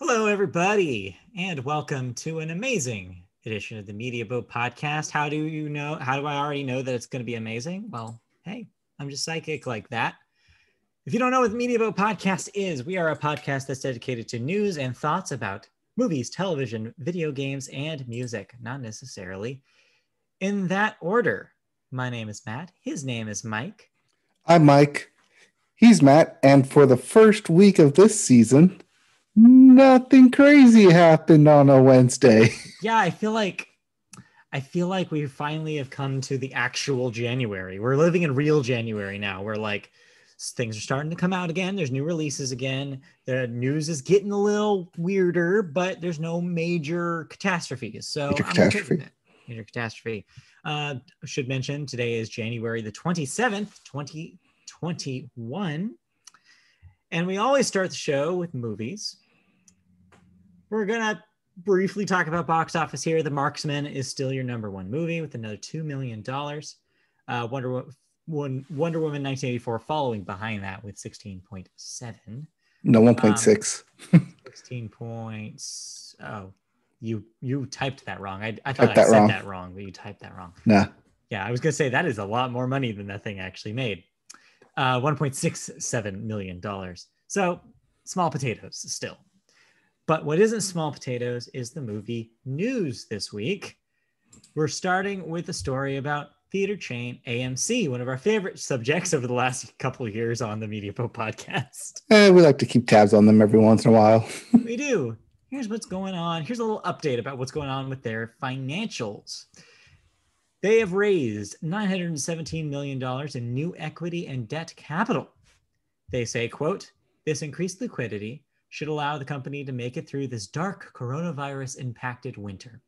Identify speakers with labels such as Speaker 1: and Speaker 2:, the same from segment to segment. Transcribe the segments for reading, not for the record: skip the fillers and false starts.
Speaker 1: Hello, everybody, and welcome to an amazing edition of the Media Boat Podcast. How do I already know that it's going to be amazing? Well, hey, I'm just psychic like that. If you don't know what the Media Boat Podcast is, we are a podcast that's dedicated to news and thoughts about movies, television, video games, and music, not necessarily in that order. My name is Matt. His name is Mike.
Speaker 2: I'm Mike. He's Matt. And for the first week of this season, nothing crazy happened on a Wednesday.
Speaker 1: Yeah, I feel like we finally have come to the actual January. We're living in real January now. We're like, things are starting to come out again. There's new releases again. The news is getting a little weirder, but there's no major catastrophes. So
Speaker 2: Major
Speaker 1: I'm
Speaker 2: catastrophe.
Speaker 1: okay with it. Major catastrophe. I should mention today is January the 27th, 2021. And we always start the show with movies. We're going to briefly talk about box office here. The Marksman is still your number one movie with another $2 million. Wonder Woman 1984 following behind that with 16.7.
Speaker 2: No, 1.6.
Speaker 1: 16 points. Oh, you typed that wrong. I thought I said that wrong, but you typed that wrong.
Speaker 2: Nah.
Speaker 1: Yeah, I was going to say that is a lot more money than that thing actually made. $1.67 million. So small potatoes still. But what isn't small potatoes is the movie news this week. We're starting with a story about theater chain AMC, one of our favorite subjects over the last couple of years on the Media Boat Podcast.
Speaker 2: We like to keep tabs on them every once in a while.
Speaker 1: We do. Here's what's going on. Here's a little update about what's going on with their financials. They have raised $917 million in new equity and debt capital. They say, quote, "This increased liquidity should allow the company to make it through this dark coronavirus-impacted winter."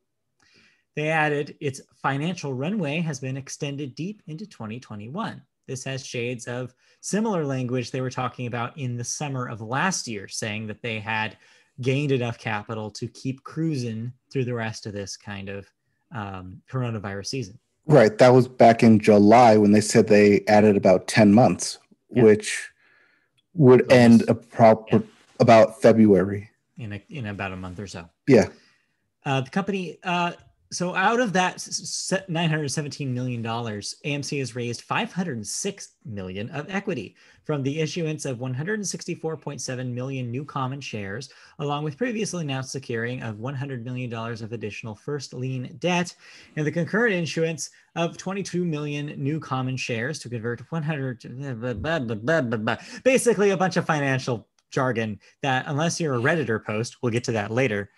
Speaker 1: They added, its financial runway has been extended deep into 2021. This has shades of similar language they were talking about in the summer of last year, saying that they had gained enough capital to keep cruising through the rest of this kind of coronavirus season.
Speaker 2: Right. That was back in July when they said they added about 10 months, which would end about February.
Speaker 1: In about a month or so.
Speaker 2: Yeah.
Speaker 1: The company, so out of that $917 million, AMC has raised $506 million of equity from the issuance of 164.7 million new common shares, along with previously announced securing of $100 million of additional first lien debt, and the concurrent issuance of 22 million new common shares to convert 100, basically a bunch of financial jargon that, unless you're a Redditor post, we'll get to that later,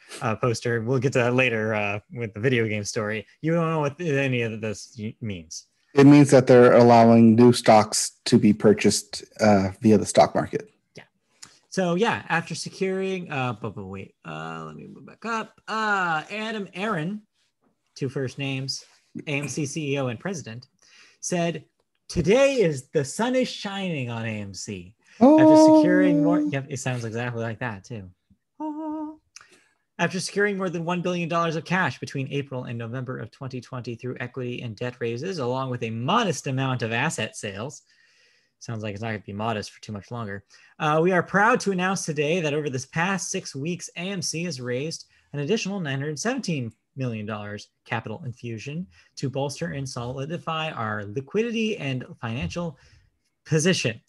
Speaker 1: poster, we'll get to that later with the video game story, you don't know what any of this means.
Speaker 2: It means that they're allowing new stocks to be purchased via the stock market.
Speaker 1: Yeah. So yeah, after securing, let me move back up. Adam Aron, two first names, AMC CEO and president, said, "Today is the sun is shining on AMC." After securing more, it sounds exactly like that too. After securing more than $1 billion of cash between April and November of 2020 through equity and debt raises, along with a modest amount of asset sales, sounds like it's not going to be modest for too much longer. We are proud to announce today that over this past 6 weeks, AMC has raised an additional $917 million capital infusion to bolster and solidify our liquidity and financial position.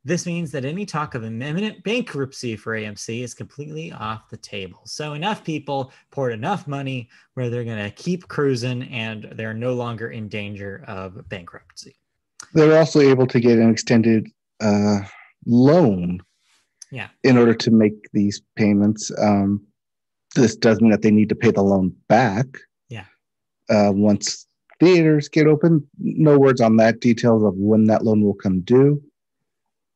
Speaker 1: This means that any talk of imminent bankruptcy for AMC is completely off the table. So enough people poured enough money where they're going to keep cruising and they're no longer in danger of bankruptcy.
Speaker 2: They're also able to get an extended loan in order to make these payments. This does mean that they need to pay the loan back.
Speaker 1: Yeah.
Speaker 2: Once theaters get open, no words on that, details of when that loan will come due.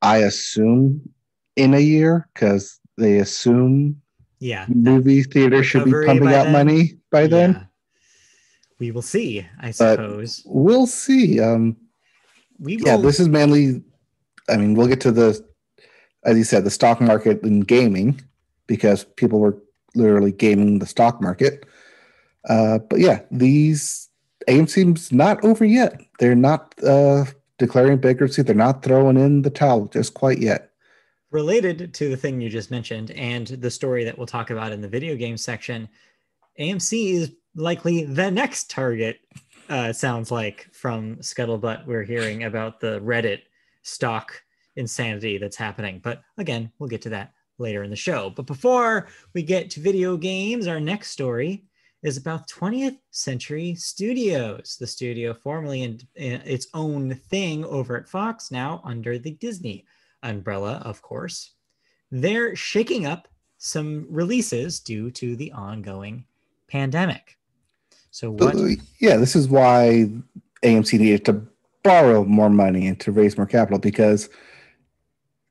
Speaker 2: I assume in a year, because they assume movie theaters should be pumping out money by then.
Speaker 1: We will see, I suppose.
Speaker 2: We'll see. This is mainly, we'll get to as you said, the stock market and gaming, because people were literally gaming the stock market. But yeah, AMC's not over yet. They're not declaring bankruptcy. They're not throwing in the towel just quite yet.
Speaker 1: Related to the thing you just mentioned and the story that we'll talk about in the video game section, AMC is likely the next target, sounds like, from Scuttlebutt. We're hearing about the Reddit stock insanity that's happening. But again, we'll get to that later in the show. But before we get to video games, our next story is about 20th Century Studios, the studio formerly in its own thing over at Fox, now under the Disney umbrella, of course. They're shaking up some releases due to the ongoing pandemic. So what?
Speaker 2: Yeah, this is why AMC needed to borrow more money and to raise more capital, because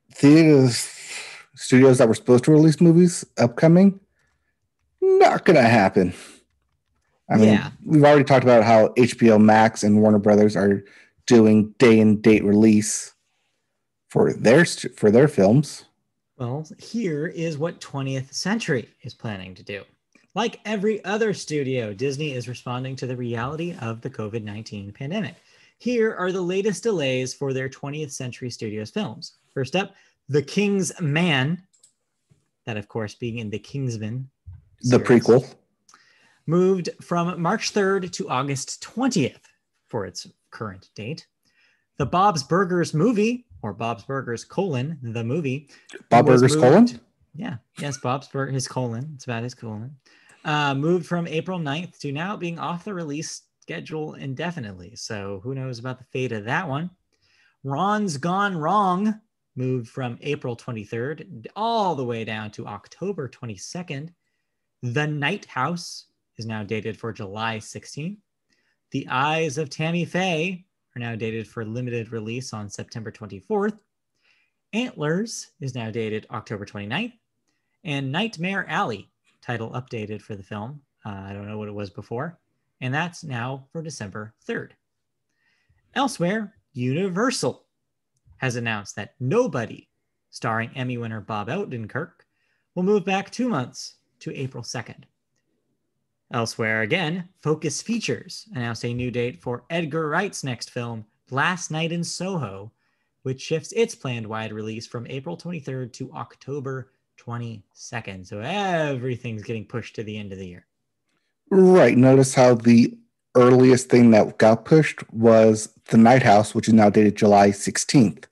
Speaker 2: studios that were supposed to release movies upcoming, not going to happen. I mean, we've already talked about how HBO Max and Warner Brothers are doing day and date release for their films.
Speaker 1: Well, here is what 20th Century is planning to do. Like every other studio, Disney is responding to the reality of the COVID-19 pandemic. Here are the latest delays for their 20th Century Studios films. First up, The King's Man, that of course being in the Kingsman series,
Speaker 2: the prequel,
Speaker 1: moved from March 3rd to August 20th for its current date. The Bob's Burgers movie, or Bob's Burgers, the movie.
Speaker 2: Bob Burgers, colon?
Speaker 1: Yeah. Yes, Bob's Burgers, his colon. It's about his colon. Moved from April 9th to now being off the release schedule indefinitely. So who knows about the fate of that one. Ron's Gone Wrong moved from April 23rd all the way down to October 22nd. The Night House is now dated for July 16th. The Eyes of Tammy Faye are now dated for limited release on September 24th. Antlers is now dated October 29th. And Nightmare Alley, title updated for the film. I don't know what it was before. And that's now for December 3rd. Elsewhere, Universal has announced that Nobody, starring Emmy winner Bob Odenkirk, will move back 2 months to April 2nd. Elsewhere again, Focus Features announced a new date for Edgar Wright's next film, Last Night in Soho, which shifts its planned wide release from April 23rd to October 22nd. So everything's getting pushed to the end of the year.
Speaker 2: Right. Notice how the earliest thing that got pushed was The Night House, which is now dated July 16th,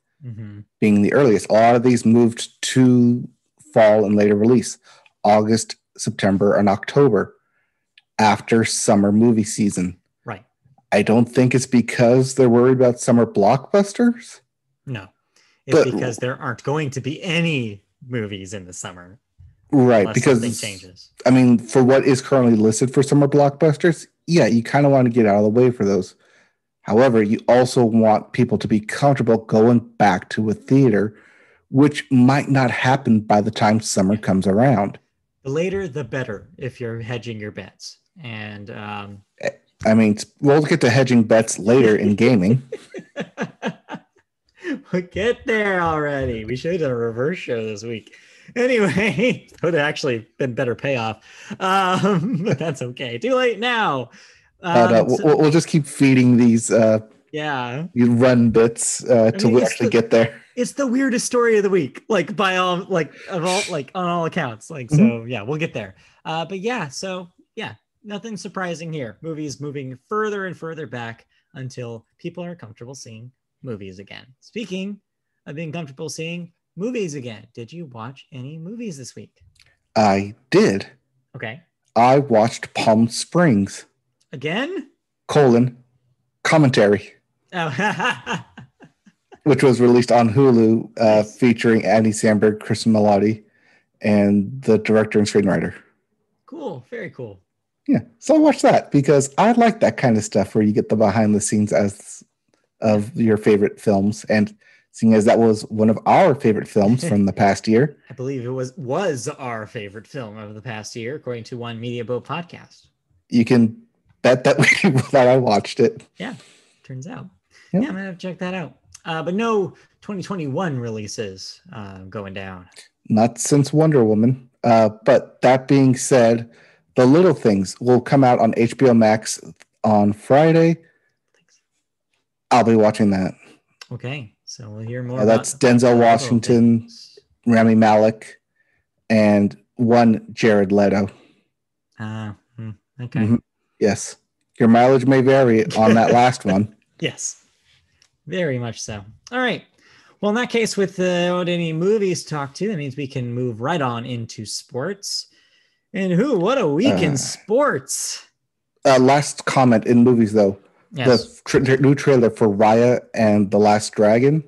Speaker 2: being the earliest. A lot of these moved to fall and later release, August, September, and October, after summer movie season.
Speaker 1: Right.
Speaker 2: I don't think it's because they're worried about summer blockbusters.
Speaker 1: No. It's because there aren't going to be any movies in the summer.
Speaker 2: Right, because
Speaker 1: something changes.
Speaker 2: I mean, for what is currently listed for summer blockbusters, yeah, you kind of want to get out of the way for those. However, you also want people to be comfortable going back to a theater, which might not happen by the time summer comes around.
Speaker 1: The later, the better, if you're hedging your bets. And
Speaker 2: I mean, we'll get to hedging bets later in gaming.
Speaker 1: We'll get there already. We should have done a reverse show this week. Anyway, it would have actually been better payoff. But that's okay. Too late now.
Speaker 2: We'll just keep feeding these run bits till we actually get there.
Speaker 1: It's the weirdest story of the week, like by all, on all accounts. So yeah, we'll get there. But yeah, so yeah, nothing surprising here. Movies moving further and further back until people are comfortable seeing movies again. Speaking of being comfortable seeing movies again, did you watch any movies this week?
Speaker 2: I did.
Speaker 1: Okay.
Speaker 2: I watched Palm Springs.
Speaker 1: Again?
Speaker 2: Commentary.
Speaker 1: Oh.
Speaker 2: Which was released on Hulu, nice. Featuring Andy Samberg, Kristen Milotti, and the director and screenwriter.
Speaker 1: Cool. Very cool.
Speaker 2: Yeah. So I watched that because I like that kind of stuff where you get the behind the scenes of your favorite films. And seeing as that was one of our favorite films from the past year.
Speaker 1: I believe it was our favorite film of the past year, according to One Media Boat podcast.
Speaker 2: You can bet that I watched it.
Speaker 1: Yeah, turns out. Yep. Yeah, I'm going to have to check that out. But no 2021 releases going down.
Speaker 2: Not since Wonder Woman. But that being said, The Little Things will come out on HBO Max on Friday. Thanks. I'll be watching that.
Speaker 1: Okay, so we'll hear more.
Speaker 2: That's Denzel Washington Rami Malek, and one Jared Leto.
Speaker 1: Okay.
Speaker 2: Mm-hmm. Yes. Your mileage may vary on that last one.
Speaker 1: Yes. Very much so. All right. Well, in that case, without any movies to talk to, that means we can move right on into sports. And what a week in sports.
Speaker 2: Last comment in movies, though.
Speaker 1: Yes.
Speaker 2: The new trailer for Raya and the Last Dragon,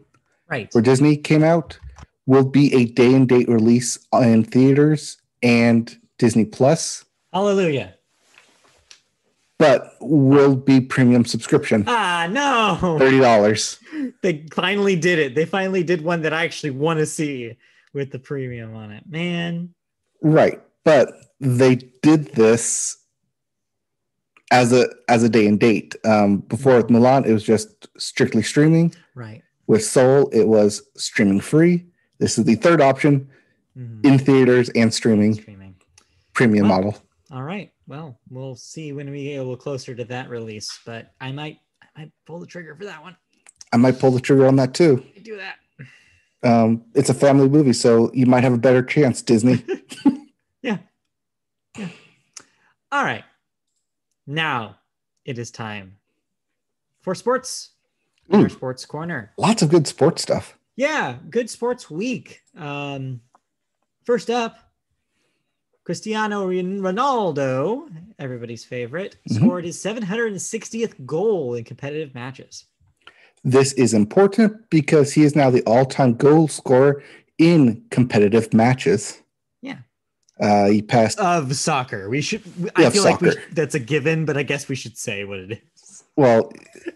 Speaker 1: right,
Speaker 2: where Disney came out, will be a day-and-date release in theaters and Disney Plus.
Speaker 1: Hallelujah.
Speaker 2: But will be premium subscription.
Speaker 1: No.
Speaker 2: $30.
Speaker 1: They finally did it. They finally did one that I actually want to see with the premium on it. Man.
Speaker 2: Right. But they did this as a day and date. Before with Mulan, it was just strictly streaming.
Speaker 1: Right.
Speaker 2: With Soul, it was streaming free. This is the third option in theaters and streaming premium model.
Speaker 1: All right. Well, we'll see when we get a little closer to that release, but I might pull the trigger for that one.
Speaker 2: I might pull the trigger on that too.
Speaker 1: Do that.
Speaker 2: It's a family movie, so you might have a better chance, Disney.
Speaker 1: Yeah. All right. Now it is time for sports. Our sports corner.
Speaker 2: Lots of good sports stuff.
Speaker 1: Yeah, good sports week. First up, Cristiano Ronaldo, everybody's favorite, scored his 760th goal in competitive matches.
Speaker 2: This is important because he is now the all-time goal scorer in competitive matches.
Speaker 1: Yeah.
Speaker 2: He passed
Speaker 1: of soccer. I feel like that's a given, but I guess we should say what it is.
Speaker 2: Well,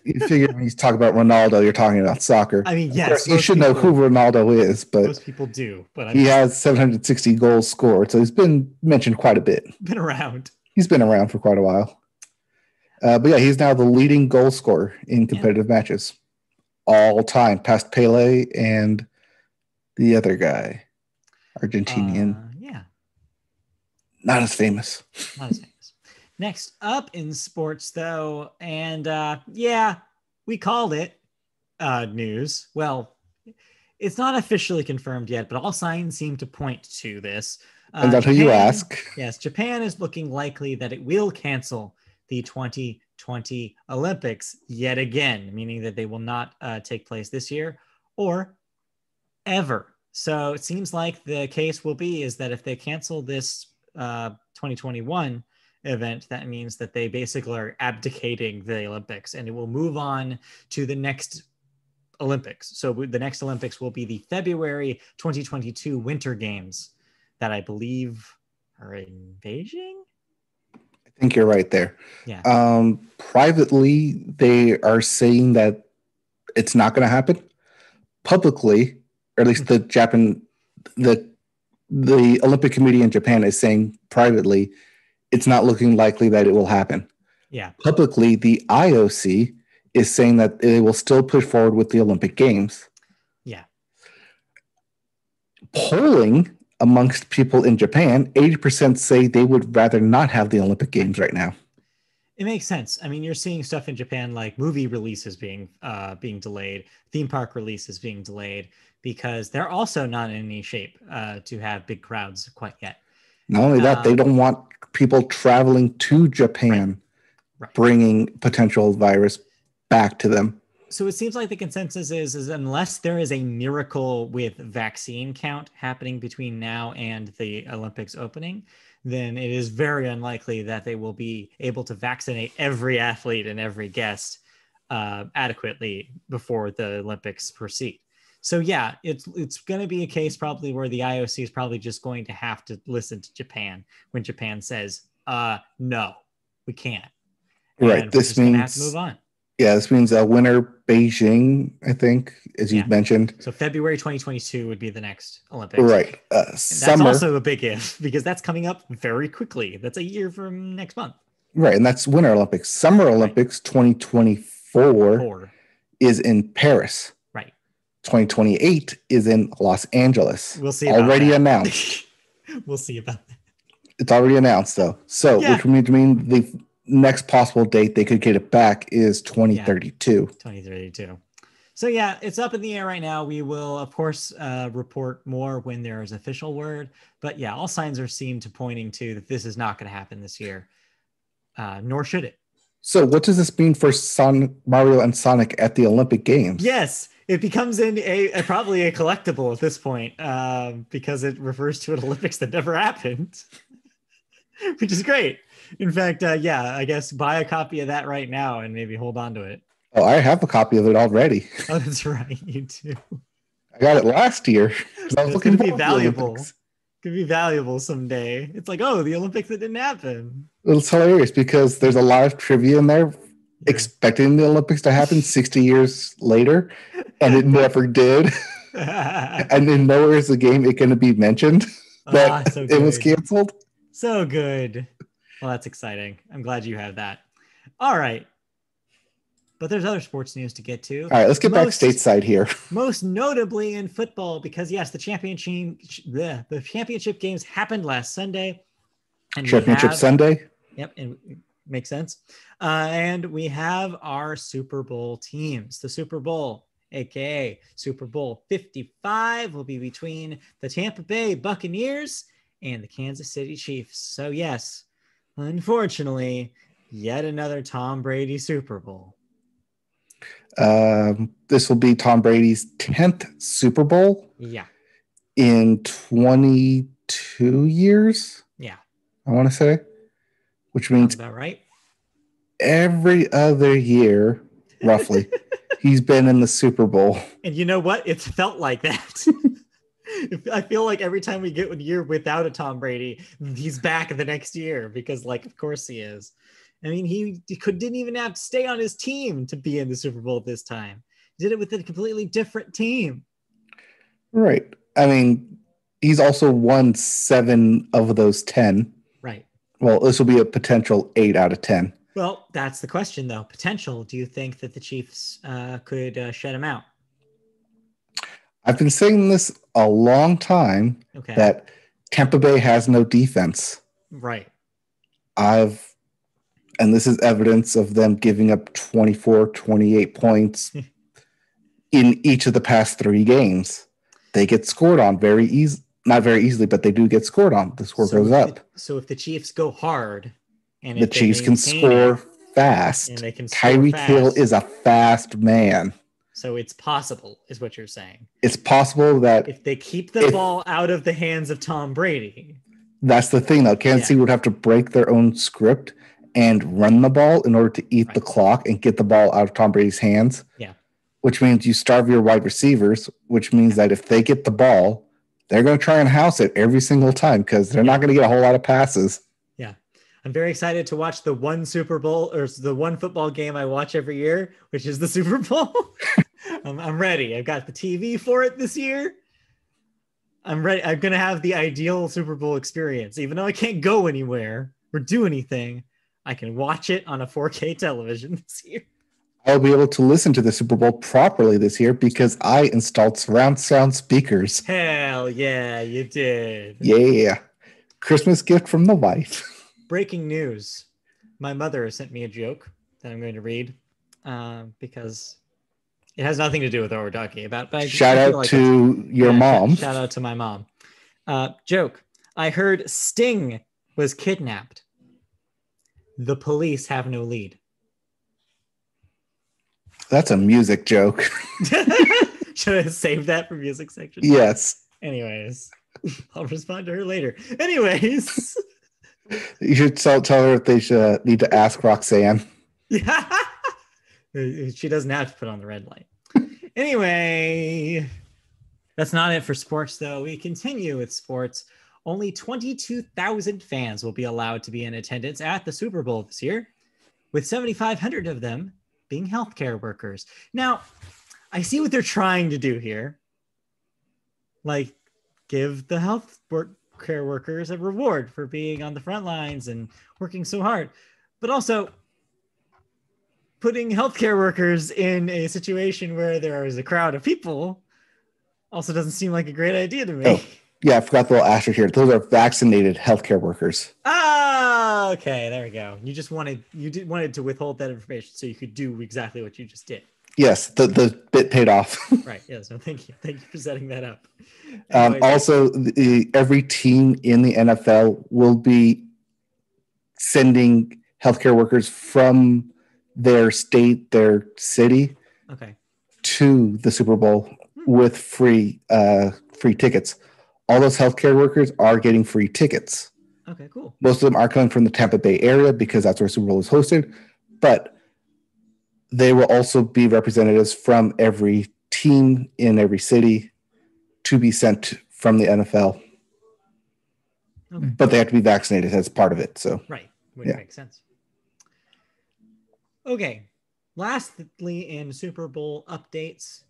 Speaker 2: you figure when you talk about Ronaldo, you're talking about soccer.
Speaker 1: I mean, yes,
Speaker 2: you should know who Ronaldo is, but
Speaker 1: most people do. But
Speaker 2: he has 760 goals scored, so he's been mentioned quite a bit.
Speaker 1: Been around.
Speaker 2: He's been around for quite a while. But yeah, he's now the leading goal scorer in competitive matches all time, past Pele and the other guy, Argentinian. Not as famous.
Speaker 1: Next up in sports, though, and we called it news. Well, it's not officially confirmed yet, but all signs seem to point to this.
Speaker 2: And that's who you ask.
Speaker 1: Yes, Japan is looking likely that it will cancel the 2020 Olympics yet again, meaning that they will not take place this year or ever. So it seems like the case will be is that if they cancel this 2021 event, that means that they basically are abdicating the Olympics and it will move on to the next Olympics. So the next Olympics will be the February 2022 Winter Games that I believe are in Beijing.
Speaker 2: I think you're right there.
Speaker 1: Yeah.
Speaker 2: Privately, they are saying that it's not going to happen. Publicly, or at least the Olympic Committee in Japan is saying privately, it's not looking likely that it will happen.
Speaker 1: Yeah.
Speaker 2: Publicly, the IOC is saying that they will still push forward with the Olympic Games.
Speaker 1: Yeah.
Speaker 2: Polling amongst people in Japan, 80% say they would rather not have the Olympic Games right now.
Speaker 1: It makes sense. I mean, you're seeing stuff in Japan like movie releases being delayed, theme park releases being delayed, because they're also not in any shape to have big crowds quite yet.
Speaker 2: Not only that, they don't want people traveling to Japan bringing potential virus back to them.
Speaker 1: So it seems like the consensus is unless there is a miracle with vaccine count happening between now and the Olympics opening, then it is very unlikely that they will be able to vaccinate every athlete and every guest adequately before the Olympics proceed. So yeah, it's going to be a case probably where the IOC is probably just going to have to listen to Japan when Japan says, no, we can't.
Speaker 2: Right. This means
Speaker 1: have to move on.
Speaker 2: Yeah, this means winter Beijing, I think, as you mentioned.
Speaker 1: So February 2022 would be the next Olympics.
Speaker 2: Right.
Speaker 1: That's also a big if because that's coming up very quickly. That's a year from next month.
Speaker 2: Right, and that's Winter Olympics. Summer Olympics 2024 is in Paris. 2028 is in Los Angeles.
Speaker 1: We'll see.
Speaker 2: Already announced.
Speaker 1: We'll see about that.
Speaker 2: It's already announced, though. So, which would mean the next possible date they could get it back is 2032.
Speaker 1: 2032. So yeah, it's up in the air right now. We will, of course, report more when there is official word. But yeah, all signs seem to pointing to that this is not going to happen this year, nor should it.
Speaker 2: So what does this mean for Mario and Sonic at the Olympic Games?
Speaker 1: Yes, it becomes probably a collectible at this point because it refers to an Olympics that never happened, which is great. In fact, yeah, I guess buy a copy of that right now and maybe hold on to it.
Speaker 2: Oh, I have a copy of it already.
Speaker 1: Oh, that's right. You do.
Speaker 2: I got it last year. I was looking
Speaker 1: to be valuable. Could be valuable someday. It's like, oh, the Olympics that didn't happen.
Speaker 2: It's hilarious because there's a lot of trivia in there expecting the Olympics to happen 60 years later, and it never did. And then nowhere is the game it going to be mentioned that it was canceled.
Speaker 1: So good. Well, that's exciting. I'm glad you have that. All right. But there's other sports news to get to.
Speaker 2: All right, let's get back stateside here.
Speaker 1: Most notably in football, because yes, the championship games happened last Sunday. And
Speaker 2: championship Sunday.
Speaker 1: Yep, and makes sense. And we have our Super Bowl teams. The Super Bowl, aka Super Bowl 55, will be between the Tampa Bay Buccaneers and the Kansas City Chiefs. So yes, unfortunately, yet another Tom Brady Super Bowl.
Speaker 2: This will be Tom Brady's 10th Super Bowl.
Speaker 1: Yeah.
Speaker 2: In 22 years.
Speaker 1: Yeah.
Speaker 2: I want to say, which means
Speaker 1: about right.
Speaker 2: Every other year, roughly, he's been in the Super Bowl.
Speaker 1: And you know what? It's felt like that. I feel like every time we get a year without a Tom Brady, he's back the next year because, like, of course he is. I mean, he didn't even have to stay on his team to be in the Super Bowl this time. He did it with a completely different team.
Speaker 2: Right. I mean, he's also won 7 of those 10.
Speaker 1: Right.
Speaker 2: Well, this will be a potential 8 out of 10.
Speaker 1: Well, that's the question, though. Potential. Do you think that the Chiefs could shut him out?
Speaker 2: I've been saying this a long time that Tampa Bay has no defense.
Speaker 1: Right.
Speaker 2: And this is evidence of them giving up 24, 28 points in each of the past 3 games. They get scored on very easy, not very easily, but they do get scored on. The score goes up.
Speaker 1: So if the Chiefs go hard, and
Speaker 2: the Chiefs can score fast.
Speaker 1: And they can
Speaker 2: Tyreek Hill is a fast man.
Speaker 1: So it's possible, is what you're saying.
Speaker 2: It's possible that
Speaker 1: if they keep the ball out of the hands of Tom Brady.
Speaker 2: That's the thing, though. Kansas City would have to break their own script and run the ball in order to eat the clock and get the ball out of Tom Brady's hands.
Speaker 1: Yeah.
Speaker 2: Which means you starve your wide receivers, which means that if they get the ball, they're going to try and house it every single time because they're not going to get a whole lot of passes.
Speaker 1: Yeah. I'm very excited to watch the one Super Bowl or the one football game I watch every year, which is the Super Bowl. I'm ready. I've got the TV for it this year. I'm ready. I'm going to have the ideal Super Bowl experience. Even though I can't go anywhere or do anything, I can watch it on a 4K television this year.
Speaker 2: I'll be able to listen to the Super Bowl properly this year because I installed surround sound speakers.
Speaker 1: Hell yeah, you did.
Speaker 2: Yeah. Christmas gift from the wife.
Speaker 1: Breaking news. My mother sent me a joke that I'm going to read because it has nothing to do with what we're talking about. But
Speaker 2: shout out to your mom.
Speaker 1: Shout out to my mom. Joke. I heard Sting was kidnapped. The police have no lead.
Speaker 2: That's a music joke.
Speaker 1: Should I save that for music section?
Speaker 2: Yes.
Speaker 1: Anyways, I'll respond to her later. Anyways.
Speaker 2: You should tell her if they should need to ask Roxanne.
Speaker 1: Yeah. She doesn't have to put on the red light. Anyway, that's not it for sports, though. We continue with sports. Only 22,000 fans will be allowed to be in attendance at the Super Bowl this year, with 7,500 of them being healthcare workers. Now, I see what they're trying to do here. Like, give the healthcare workers a reward for being on the front lines and working so hard. But also, putting healthcare workers in a situation where there is a crowd of people also doesn't seem like a great idea to me.
Speaker 2: Oh, yeah, I forgot the little asterisk here. Those are vaccinated healthcare workers.
Speaker 1: Ah, okay, there we go. You wanted to withhold that information so you could do exactly what you just did.
Speaker 2: Yes, the bit paid off.
Speaker 1: Right. Yeah. So thank you for setting that up.
Speaker 2: Also, every team in the NFL will be sending healthcare workers from their state, their city, to the Super Bowl with free tickets. All those healthcare workers are getting free tickets.
Speaker 1: Okay, cool.
Speaker 2: Most of them are coming from the Tampa Bay area because that's where Super Bowl is hosted, but they will also be representatives from every team in every city to be sent from the NFL. Okay. But they have to be vaccinated as part of it. So
Speaker 1: right, would make sense. Okay, lastly, in Super Bowl updates,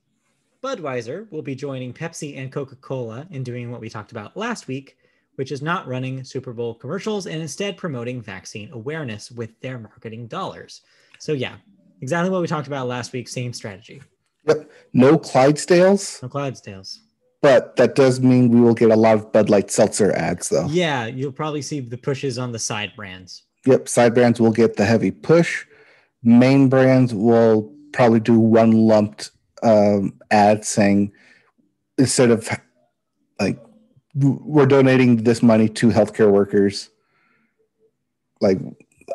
Speaker 1: Budweiser will be joining Pepsi and Coca-Cola in doing what we talked about last week, which is not running Super Bowl commercials and instead promoting vaccine awareness with their marketing dollars. So yeah, exactly what we talked about last week, same strategy.
Speaker 2: Yep. No Clydesdales.
Speaker 1: No Clydesdales.
Speaker 2: But that does mean we will get a lot of Bud Light Seltzer ads, though.
Speaker 1: Yeah, you'll probably see the pushes on the side brands.
Speaker 2: Yep, side brands will get the heavy push. Main brands will probably do one lumped ad saying, instead of like, we're donating this money to healthcare workers. Like,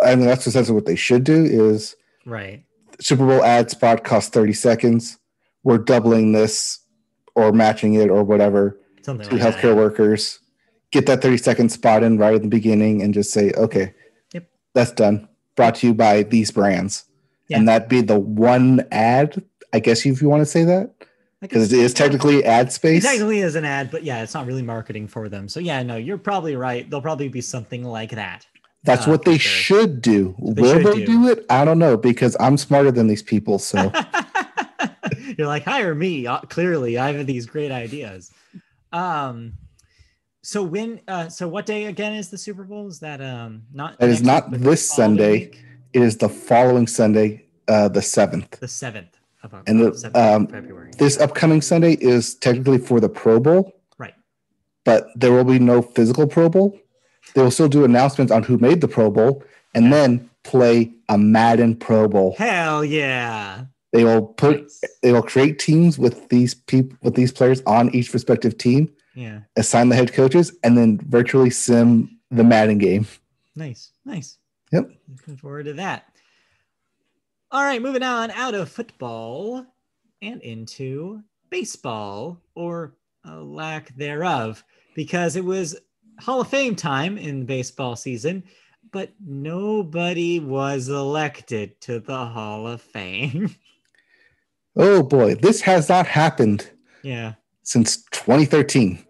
Speaker 2: I mean, that's essentially what they should do is
Speaker 1: right.
Speaker 2: Super Bowl ad spot costs 30 seconds. We're doubling this or matching it or whatever
Speaker 1: something
Speaker 2: to
Speaker 1: like
Speaker 2: healthcare workers. Get that 30-second spot in right at the beginning and just say, okay, that's done. Brought to you by these brands. Yeah. And that'd be the one ad, I guess, if you want to say that. Because it is technically ad space.
Speaker 1: It technically is an ad, but yeah, it's not really marketing for them. So yeah, no, you're probably right. There'll probably be something like that.
Speaker 2: That's what they should do. Will they do it? I don't know, because I'm smarter than these people. So
Speaker 1: you're like, hire me. Clearly, I have these great ideas. So what day again is the Super Bowl? Is that not?
Speaker 2: That is not this Sunday. Week? It is the following Sunday, the 7th.
Speaker 1: The 7th of
Speaker 2: February. This upcoming Sunday is technically for the Pro Bowl.
Speaker 1: Right.
Speaker 2: But there will be no physical Pro Bowl. They will still do announcements on who made the Pro Bowl and then play a Madden Pro Bowl.
Speaker 1: Hell yeah.
Speaker 2: They will create teams with these players on each respective team.
Speaker 1: Yeah.
Speaker 2: Assign the head coaches and then virtually sim the Madden game.
Speaker 1: Nice.
Speaker 2: Yep.
Speaker 1: Looking forward to that. All right, moving on out of football and into baseball, or a lack thereof, because it was Hall of Fame time in the baseball season, but nobody was elected to the Hall of Fame.
Speaker 2: Oh boy, this has not happened.
Speaker 1: Yeah.
Speaker 2: Since 2013.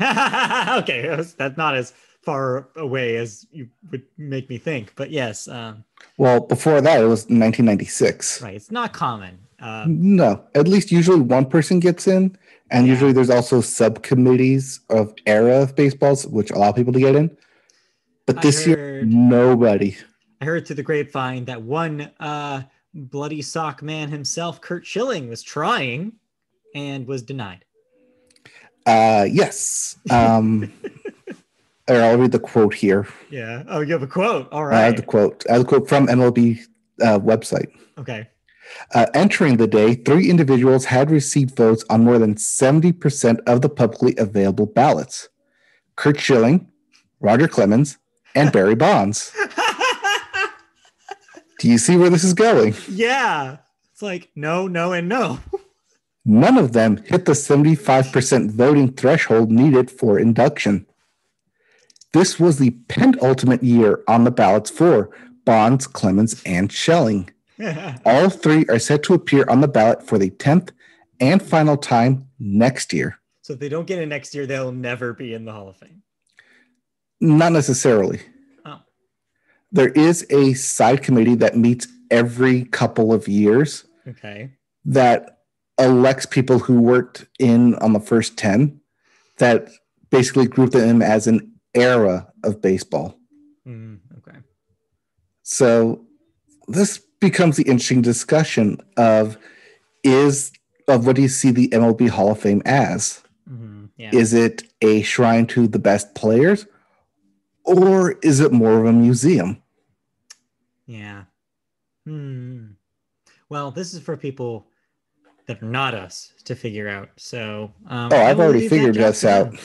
Speaker 1: Okay, that's not as far away as you would make me think, but yes.
Speaker 2: Well, before that, it was 1996.
Speaker 1: Right, it's not common.
Speaker 2: No, at least usually one person gets in, and usually there's also subcommittees of era of baseballs, which allow people to get in. But this year, nobody.
Speaker 1: I heard through the grapevine that one bloody sock man himself, Curt Schilling, was trying and was denied.
Speaker 2: Yes. I'll read the quote here.
Speaker 1: Yeah. Oh, you have a quote. All right.
Speaker 2: I have the quote from MLB website.
Speaker 1: Okay.
Speaker 2: Entering the day, 3 individuals had received votes on more than 70% of the publicly available ballots. Curt Schilling, Roger Clemens, and Barry Bonds. Do you see where this is going?
Speaker 1: Yeah. It's like no, and no.
Speaker 2: None of them hit the 75% voting threshold needed for induction. This was the penultimate year on the ballots for Bonds, Clemens, and Schilling. All 3 are set to appear on the ballot for the 10th and final time next year.
Speaker 1: So if they don't get in next year, they'll never be in the Hall of Fame.
Speaker 2: Not necessarily.
Speaker 1: Oh.
Speaker 2: There is a side committee that meets every couple of years.
Speaker 1: Okay.
Speaker 2: That elects people who worked in on the first 10 that basically group them as an era of baseball.
Speaker 1: Okay.
Speaker 2: So this becomes the interesting discussion of what do you see the MLB Hall of Fame as?
Speaker 1: Yeah.
Speaker 2: Is it a shrine to the best players, or is it more of a museum?
Speaker 1: Yeah. Well, this is for people that are not us to figure out. So
Speaker 2: I've already figured us out.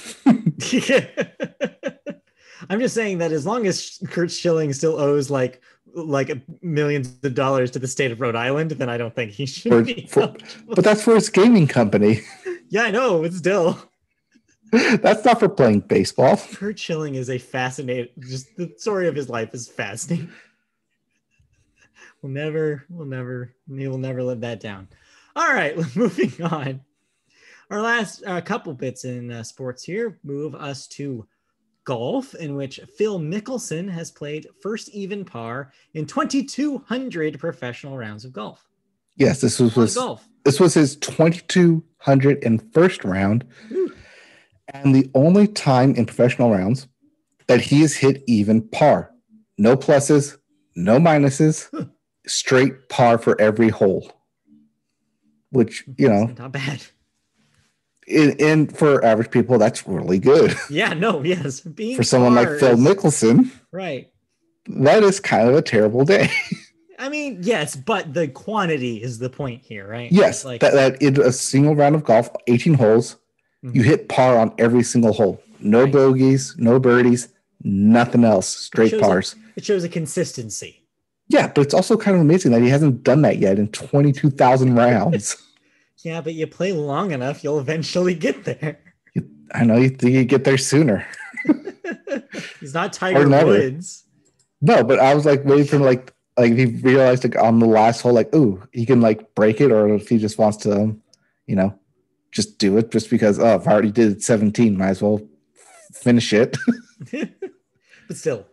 Speaker 1: I'm just saying that as long as Kurt Schilling still owes like millions of dollars to the state of Rhode Island, then I don't think he should be.
Speaker 2: But that's for his gaming company.
Speaker 1: Yeah, I know. It's still.
Speaker 2: That's not for playing baseball.
Speaker 1: Kurt Schilling is a fascinating. Just the story of his life is fascinating. He will never live that down. All right, moving on. Our last couple bits in sports here move us to golf, in which Phil Mickelson has played first even par in 2,200 professional rounds of golf.
Speaker 2: Yes, this was his 2,201st round. Ooh. And the only time in professional rounds that he has hit even par. No pluses, no minuses, straight par for every hole. Which,
Speaker 1: not bad.
Speaker 2: In for average people, that's really good.
Speaker 1: Yeah, no, yes.
Speaker 2: For someone like Phil Mickelson,
Speaker 1: right?
Speaker 2: That is kind of a terrible day.
Speaker 1: I mean, yes, but the quantity is the point here, right?
Speaker 2: Yes, that in a single round of golf, 18 holes, you hit par on every single hole. No bogeys, no birdies, nothing else. Straight pars.
Speaker 1: It shows a consistency.
Speaker 2: Yeah, but it's also kind of amazing that he hasn't done that yet in 22,000 rounds.
Speaker 1: Yeah, but you play long enough, you'll eventually get there.
Speaker 2: I know you think you get there sooner.
Speaker 1: He's not Tiger Woods.
Speaker 2: No, but I was like waiting for like if he realized like on the last hole, like, ooh, he can like break it, or if he just wants to, just do it just because, if I already did 17, might as well finish it.
Speaker 1: But still,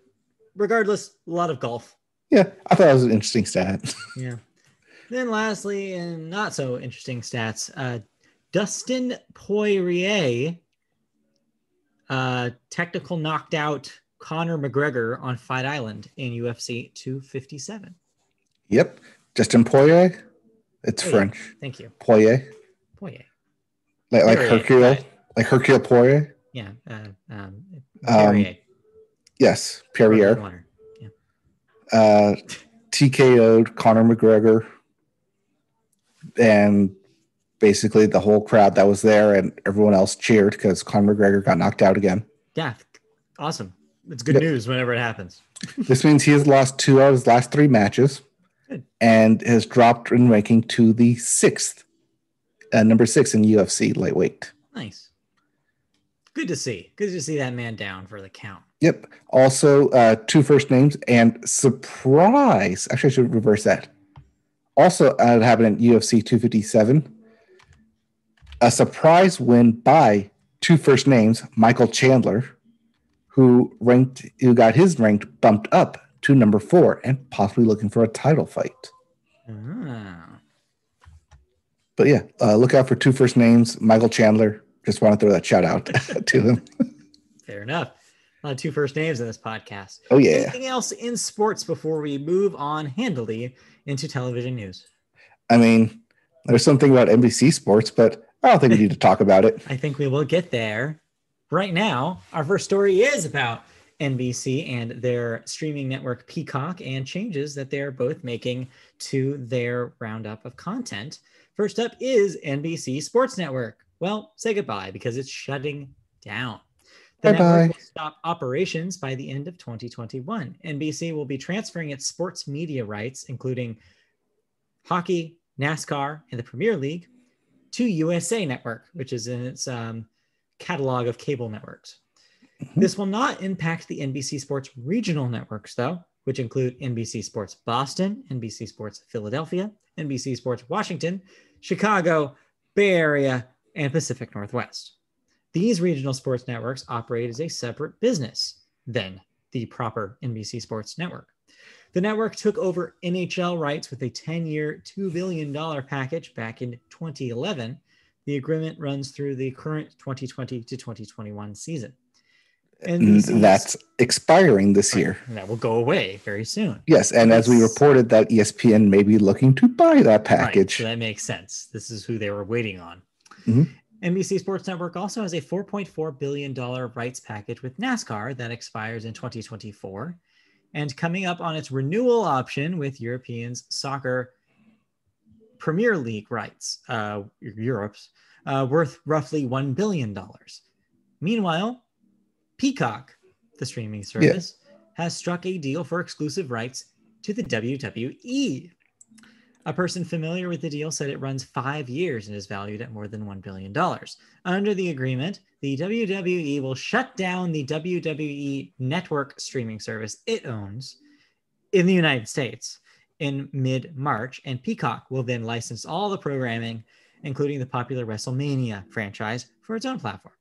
Speaker 1: regardless, a lot of golf.
Speaker 2: Yeah, I thought it was an interesting stat.
Speaker 1: Yeah. Then lastly, and not so interesting stats, Dustin Poirier technical knocked out Conor McGregor on Fight Island in UFC 257.
Speaker 2: Yep. Dustin Poirier. It's French.
Speaker 1: Thank you.
Speaker 2: Poirier. Like Hercule. Like Hercule Poirier.
Speaker 1: Yeah. Poirier.
Speaker 2: Yes. Poirier.
Speaker 1: Yeah.
Speaker 2: TKO'd Conor McGregor. And basically the whole crowd that was there and everyone else cheered because Conor McGregor got knocked out again.
Speaker 1: Yeah. Awesome. It's good news whenever it happens.
Speaker 2: This means he has lost 2 out of his last 3 matches. Good. And has dropped in ranking to the number 6 in UFC lightweight.
Speaker 1: Nice. Good to see. Good to see that man down for the count.
Speaker 2: Yep. Also, 2 first names and surprise. Actually, I should reverse that. Also, it happened in UFC 257. A surprise win by 2 first names, Michael Chandler, who got his ranked bumped up to number 4 and possibly looking for a title fight. But yeah, look out for 2 first names, Michael Chandler. Just want to throw that shout out to him.
Speaker 1: Fair enough. A lot of 2 first names in this podcast.
Speaker 2: Oh, yeah.
Speaker 1: Anything else in sports before we move on handily into television news?
Speaker 2: I mean, there's something about NBC Sports, but I don't think we need to talk about it.
Speaker 1: I think we will get there. Right now, our first story is about NBC and their streaming network Peacock and changes that they're both making to their roundup of content. First up is NBC Sports Network. Well, say goodbye because it's shutting down. The network will stop operations by the end of 2021. NBC will be transferring its sports media rights, including hockey, NASCAR, and the Premier League, to USA Network, which is in its catalog of cable networks. Mm-hmm. This will not impact the NBC Sports regional networks, though, which include NBC Sports Boston, NBC Sports Philadelphia, NBC Sports Washington, Chicago, Bay Area, and Pacific Northwest. These regional sports networks operate as a separate business than the proper NBC Sports Network. The network took over NHL rights with a 10-year, $2 billion package back in 2011. The agreement runs through the current 2020 to 2021 season.
Speaker 2: That's expiring this year.
Speaker 1: And that will go away very soon.
Speaker 2: Yes, and as we reported that ESPN may be looking to buy that package.
Speaker 1: Right, so that makes sense. This is who they were waiting on.
Speaker 2: Mm-hmm.
Speaker 1: NBC Sports Network also has a $4.4 billion rights package with NASCAR that expires in 2024. And coming up on its renewal option with European soccer Premier League rights, Europe's, worth roughly $1 billion. Meanwhile, Peacock, the streaming service, has struck a deal for exclusive rights to the WWE. A person familiar with the deal said it runs 5 years and is valued at more than $1 billion. Under the agreement, the WWE will shut down the WWE Network streaming service it owns in the United States in mid-March, and Peacock will then license all the programming, including the popular WrestleMania franchise, for its own platform.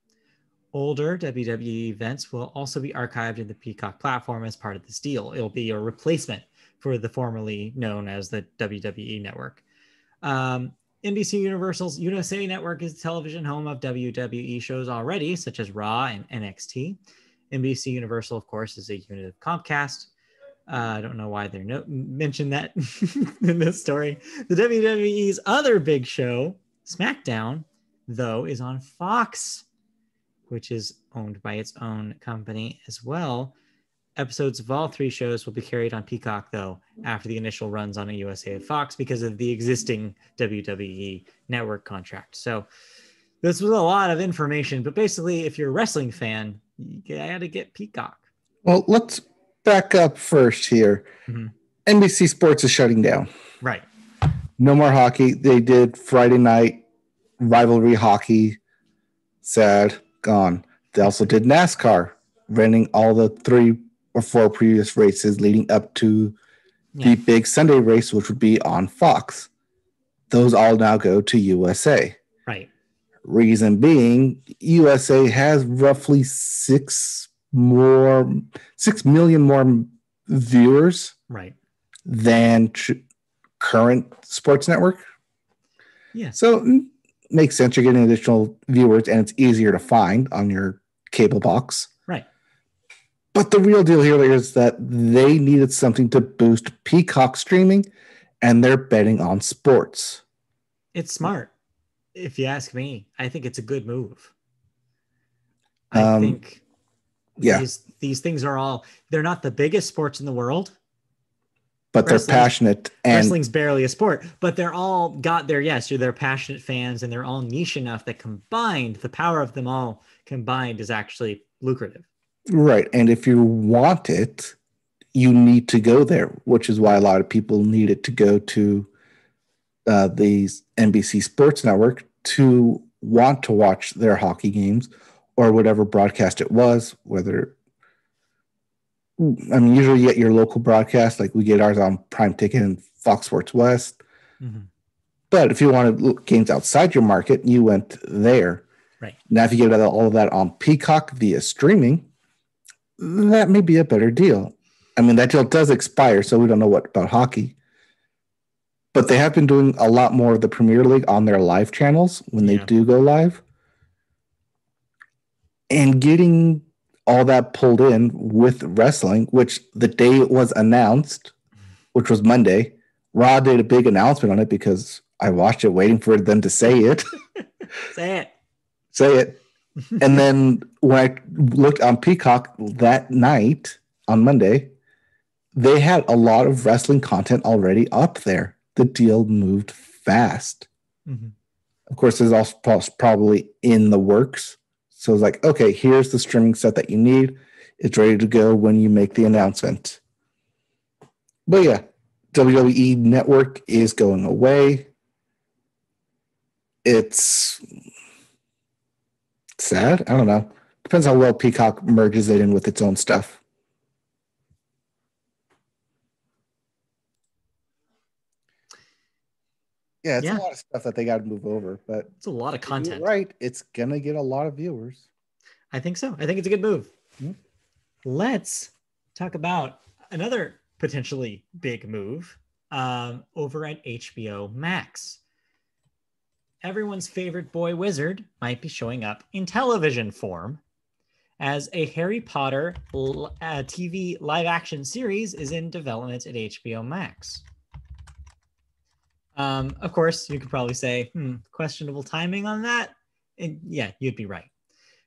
Speaker 1: Older WWE events will also be archived in the Peacock platform as part of this deal. It'll be a replacement for the formerly known as the WWE Network. NBC Universal's USA Network is the television home of WWE shows already, such as Raw and NXT. NBC Universal, of course, is a unit of Comcast. I don't know why they're mentioned that in this story. The WWE's other big show, SmackDown, though, is on Fox, which is owned by its own company as well. Episodes of all 3 shows will be carried on Peacock, though, after the initial runs on a USA Fox because of the existing WWE network contract. So this was a lot of information, but basically, if you're a wrestling fan, you got to get Peacock.
Speaker 2: Well, let's back up first here. Mm-hmm. NBC Sports is shutting down.
Speaker 1: Right.
Speaker 2: No more hockey. They did Friday night rivalry hockey. Sad. Gone. They also did NASCAR, renting all the 3 or 4 previous races leading up to the big Sunday race, which would be on Fox. Those all now go to USA.
Speaker 1: Right.
Speaker 2: Reason being, USA has roughly 6 million more viewers,
Speaker 1: right,
Speaker 2: than current sports network.
Speaker 1: Yeah.
Speaker 2: So makes sense. You're getting additional viewers, and it's easier to find on your cable box.
Speaker 1: Right.
Speaker 2: But the real deal here is that they needed something to boost Peacock streaming, and they're betting on sports.
Speaker 1: It's smart, if you ask me. I think it's a good move. I think these things are all, they're not the biggest sports in the world.
Speaker 2: But they're passionate.
Speaker 1: And wrestling's barely a sport, but they're all got their, they're passionate fans, and they're all niche enough that combined, the power of them all combined is actually lucrative.
Speaker 2: Right. And if you want it, you need to go there, which is why a lot of people needed to go to the NBC Sports Network to want to watch their hockey games or whatever broadcast it was, usually you get your local broadcast, like we get ours on Prime Ticket and Fox Sports West. Mm-hmm. But if you wanted look games outside your market, you went there.
Speaker 1: Right.
Speaker 2: Now, if you get all of that on Peacock via streaming, that may be a better deal. I mean, that deal does expire, so we don't know what about hockey. But they have been doing a lot more of the Premier League on their live channels when they do go live. And getting all that pulled in with wrestling, which the day it was announced, which was Monday, Raw did a big announcement on it because I watched it waiting for them to say it.
Speaker 1: Say
Speaker 2: it. And then when I looked on Peacock that night on Monday, they had a lot of wrestling content already up there. The deal moved fast. Mm-hmm. Of course, there's also probably in the works. So it's like, okay, here's the streaming set that you need. It's ready to go when you make the announcement. But yeah, WWE Network is going away. It's sad. I don't know. Depends how well Peacock merges it in with its own stuff. Yeah, it's a lot of stuff that they got to move over, but
Speaker 1: it's a lot of content.
Speaker 2: Right, it's gonna get a lot of viewers.
Speaker 1: I think so. I think it's a good move. Mm-hmm. Let's talk about another potentially big move over at HBO Max. Everyone's favorite boy wizard might be showing up in television form, as a Harry Potter TV live action series is in development at HBO Max. Of course, you could probably say, questionable timing on that. And yeah, you'd be right.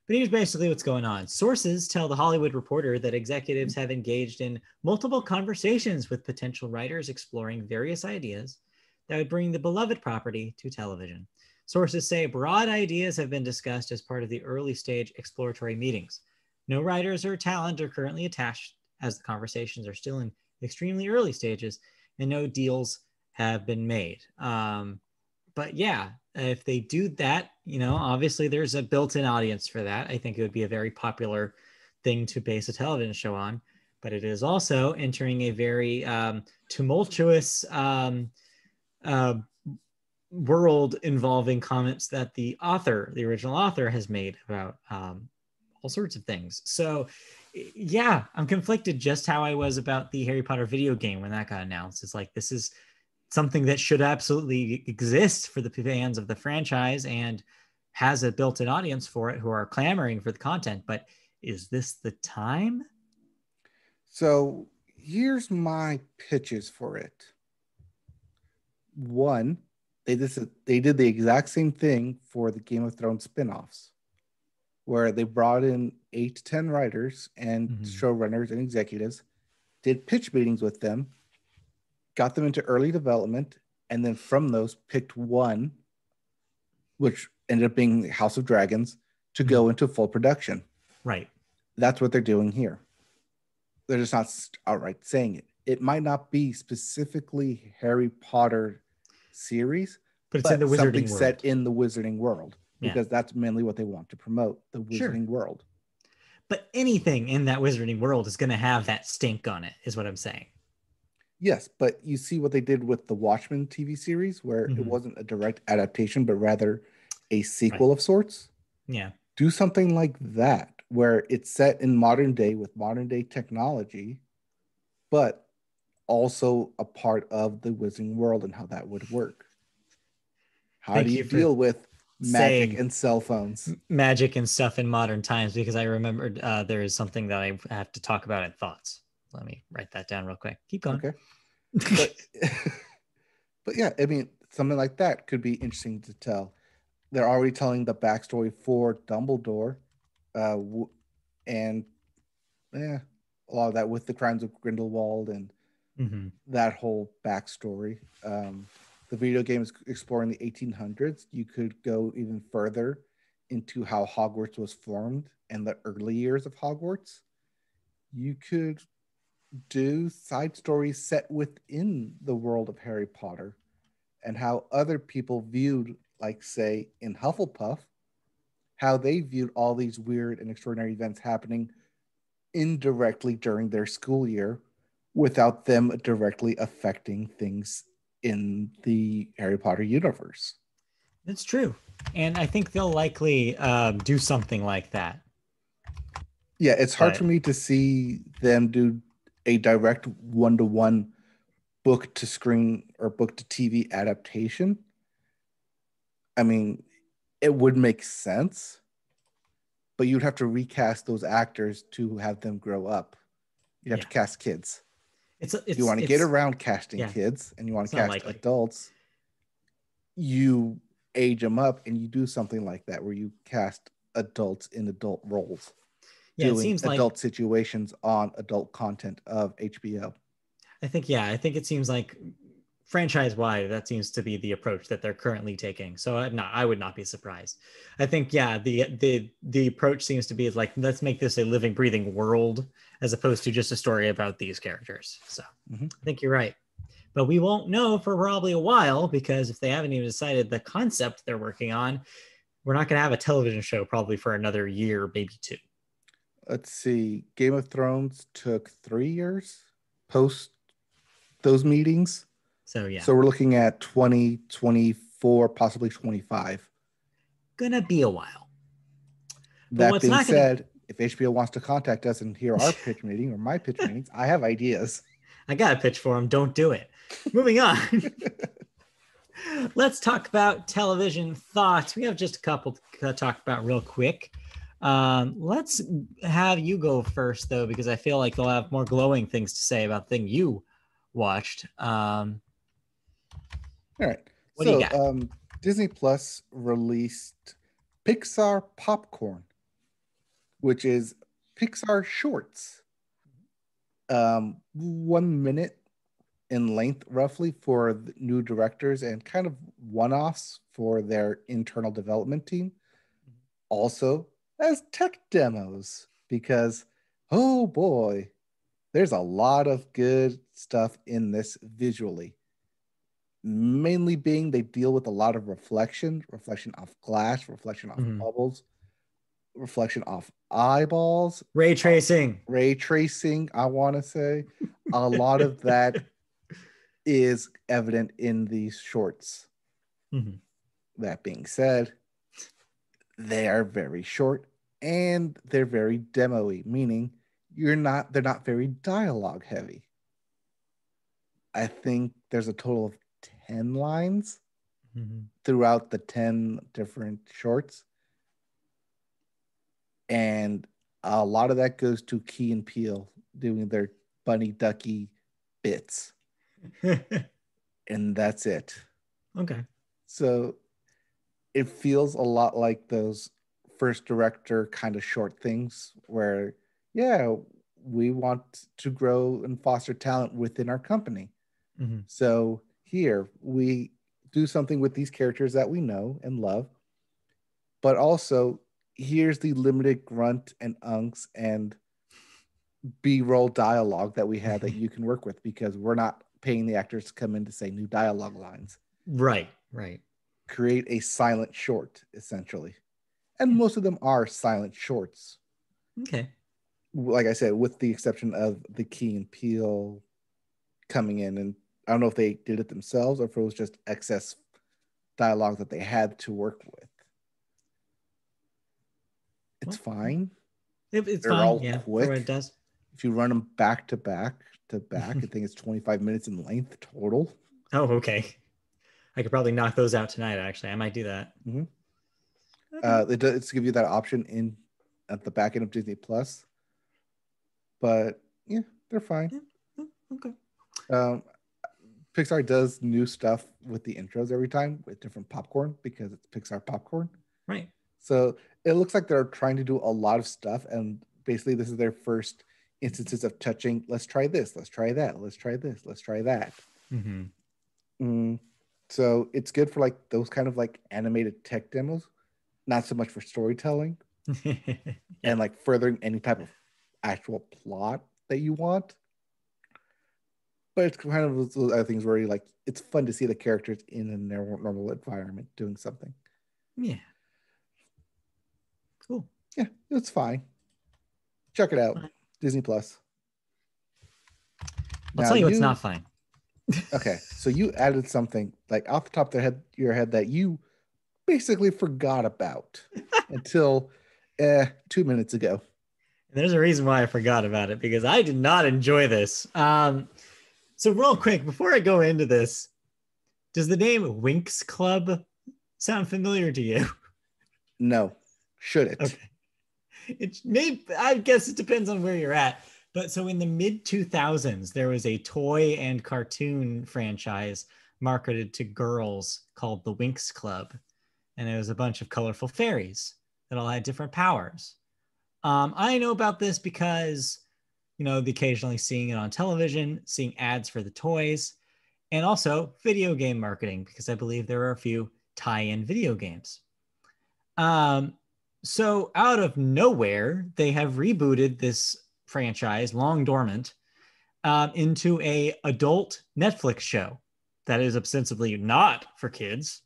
Speaker 1: But here's basically what's going on. Sources tell The Hollywood Reporter that executives have engaged in multiple conversations with potential writers exploring various ideas that would bring the beloved property to television. Sources say broad ideas have been discussed as part of the early stage exploratory meetings. No writers or talent are currently attached, as the conversations are still in extremely early stages, and no deals have been made. But yeah, if they do that, obviously there's a built-in audience for that. I think it would be a very popular thing to base a television show on, but it is also entering a very tumultuous world involving comments that the original author has made about all sorts of things. So yeah, I'm conflicted just how I was about the Harry Potter video game when that got announced. It's like, this is something that should absolutely exist for the fans of the franchise and has a built-in audience for it who are clamoring for the content. But is this the time?
Speaker 2: So here's my pitches for it. One, they did the exact same thing for the Game of Thrones spinoffs, where they brought in 8 to 10 writers and showrunners and executives, did pitch meetings with them, got them into early development, and then from those picked one, which ended up being House of Dragons, to go into full production.
Speaker 1: Right.
Speaker 2: That's what they're doing here. They're just not outright saying it. It might not be specifically Harry Potter series,
Speaker 1: but it's in the Wizarding world.
Speaker 2: Set in the Wizarding world, because that's mainly what they want to promote, the Wizarding world.
Speaker 1: But anything in that Wizarding world is going to have that stink on it, is what I'm saying.
Speaker 2: Yes, but you see what they did with the Watchmen TV series, where it wasn't a direct adaptation, but rather a sequel of sorts.
Speaker 1: Yeah.
Speaker 2: Do something like that, where it's set in modern day with modern day technology, but also a part of the Wizarding world and how that would work. How do you deal with magic and cell phones?
Speaker 1: Magic and stuff in modern times, because I remembered there is something that I have to talk about in thoughts. Let me write that down real quick. Keep going.
Speaker 2: Okay. But yeah, I mean, something like that could be interesting to tell. They're already telling the backstory for Dumbledore, and a lot of that with the crimes of Grindelwald and that whole backstory. The video game is exploring the 1800s. You could go even further into how Hogwarts was formed and the early years of Hogwarts. You could do side stories set within the world of Harry Potter and how other people viewed, like, say, in Hufflepuff, how they viewed all these weird and extraordinary events happening indirectly during their school year without them directly affecting things in the Harry Potter universe.
Speaker 1: That's true. And I think they'll likely do something like that.
Speaker 2: Yeah, it's hard for me to see them do a direct one-to-one book to screen or book to TV adaptation. I mean, it would make sense, but you'd have to recast those actors to have them grow up. You'd have to cast kids. If you want to get around casting kids and you want to cast adults, you age them up and you do something like that where you cast adults in adult roles. Doing it seems adult situations on adult content of HBO.
Speaker 1: I think it seems like franchise-wide, that seems to be the approach that they're currently taking. So I would not be surprised. I think, the approach seems to be like, let's make this a living, breathing world as opposed to just a story about these characters. So I think you're right. But we won't know for probably a while, because if they haven't even decided the concept they're working on, we're not going to have a television show probably for another year, maybe 2.
Speaker 2: Let's see. Game of Thrones took 3 years post those meetings.
Speaker 1: So
Speaker 2: we're looking at 2024, possibly 25.
Speaker 1: Gonna be a while.
Speaker 2: That being said, if HBO wants to contact us and hear our pitch meeting or my pitch meetings, I have ideas.
Speaker 1: I got a pitch for them. Don't do it. Moving on. Let's talk about television thoughts. We have just a couple to talk about real quick. Let's have you go first, though, because I feel like they'll have more glowing things to say about the thing you watched.
Speaker 2: All right.
Speaker 1: What do you got?
Speaker 2: Disney Plus released Pixar Popcorn, which is Pixar shorts. 1 minute in length roughly for the new directors and kind of one-offs for their internal development team. Also as tech demos, because oh boy, there's a lot of good stuff in this visually. Mainly being they deal with a lot of reflection off glass, reflection off bubbles, reflection off eyeballs,
Speaker 1: ray tracing,
Speaker 2: I want to say a lot of that is evident in these shorts. That being said, they are very short and they're very demo-y, meaning they're not very dialogue heavy. I think there's a total of 10 lines throughout the 10 different shorts. And a lot of that goes to Key and Peele doing their bunny ducky bits. And that's it.
Speaker 1: Okay.
Speaker 2: So it feels a lot like those first director kind of short things where, yeah, we want to grow and foster talent within our company. So here we do something with these characters that we know and love, but also here's the limited grunt and unks and B-roll dialogue that we have that you can work with, because we're not paying the actors to come in to say new dialogue lines.
Speaker 1: Right.
Speaker 2: Create a silent short, essentially. And most of them are silent shorts.
Speaker 1: Okay.
Speaker 2: Like I said, with the exception of the Key and Peele coming in, and I don't know if they did it themselves or if it was just excess dialogue that they had to work with. It's fine.
Speaker 1: It's
Speaker 2: They're
Speaker 1: fine.
Speaker 2: all
Speaker 1: Yeah,
Speaker 2: quick.
Speaker 1: for what it does.
Speaker 2: If you run them back to back, I think it's 25 minutes in length total.
Speaker 1: Oh, okay. I could probably knock those out tonight. Actually, I might do that.
Speaker 2: Okay. It's give you that option at the back end of Disney Plus, but yeah, they're fine.
Speaker 1: Yeah. Okay.
Speaker 2: Pixar does new stuff with the intros every time with different popcorn because it's Pixar popcorn.
Speaker 1: Right.
Speaker 2: So it looks like they're trying to do a lot of stuff, and basically this is their first instances of touching. Let's try this. Let's try that. Let's try this. Let's try that. So it's good for like those kind of like animated tech demos, not so much for storytelling and like furthering any type of actual plot that you want. But it's kind of those other things where like it's fun to see the characters in a normal environment doing something.
Speaker 1: Yeah. Cool.
Speaker 2: Yeah, it's fine. Check it out. Disney Plus.
Speaker 1: I'll tell you what's not fine.
Speaker 2: Okay, so you added something like off the top of your head that you basically forgot about until 2 minutes ago.
Speaker 1: There's a reason why I forgot about it, because I did not enjoy this. So real quick, before I go into this, does the name Winx Club sound familiar to you?
Speaker 2: No. Should it?
Speaker 1: Okay. I guess it depends on where you're at. But so in the mid 2000s, there was a toy and cartoon franchise marketed to girls called the Winx Club. And it was a bunch of colorful fairies that all had different powers. I know about this because, occasionally seeing it on television, seeing ads for the toys, and also video game marketing, because I believe there are a few tie-in video games. So out of nowhere, they have rebooted this franchise, long dormant, into a adult Netflix show that is ostensibly not for kids,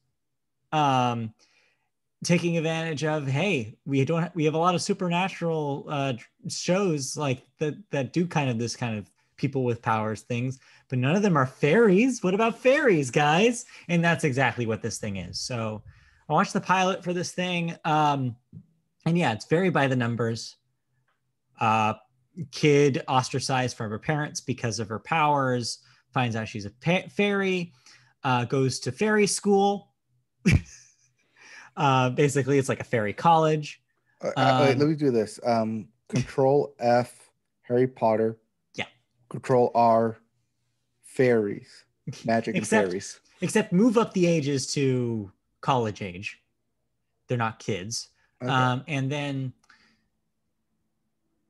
Speaker 1: taking advantage of, hey, we have a lot of supernatural shows like that do kind of this kind of people with powers things, but none of them are fairies. What about fairies, guys? And that's exactly what this thing is. So I watched the pilot for this thing. And yeah, it's very by the numbers. Kid ostracized from her parents because of her powers, finds out she's a fairy, goes to fairy school. Basically, it's like a fairy college.
Speaker 2: Wait, let me do this. Control F, Harry Potter.
Speaker 1: Yeah.
Speaker 2: Control R, fairies. Magic and fairies.
Speaker 1: Except move up the ages to college age. They're not kids. Okay. And then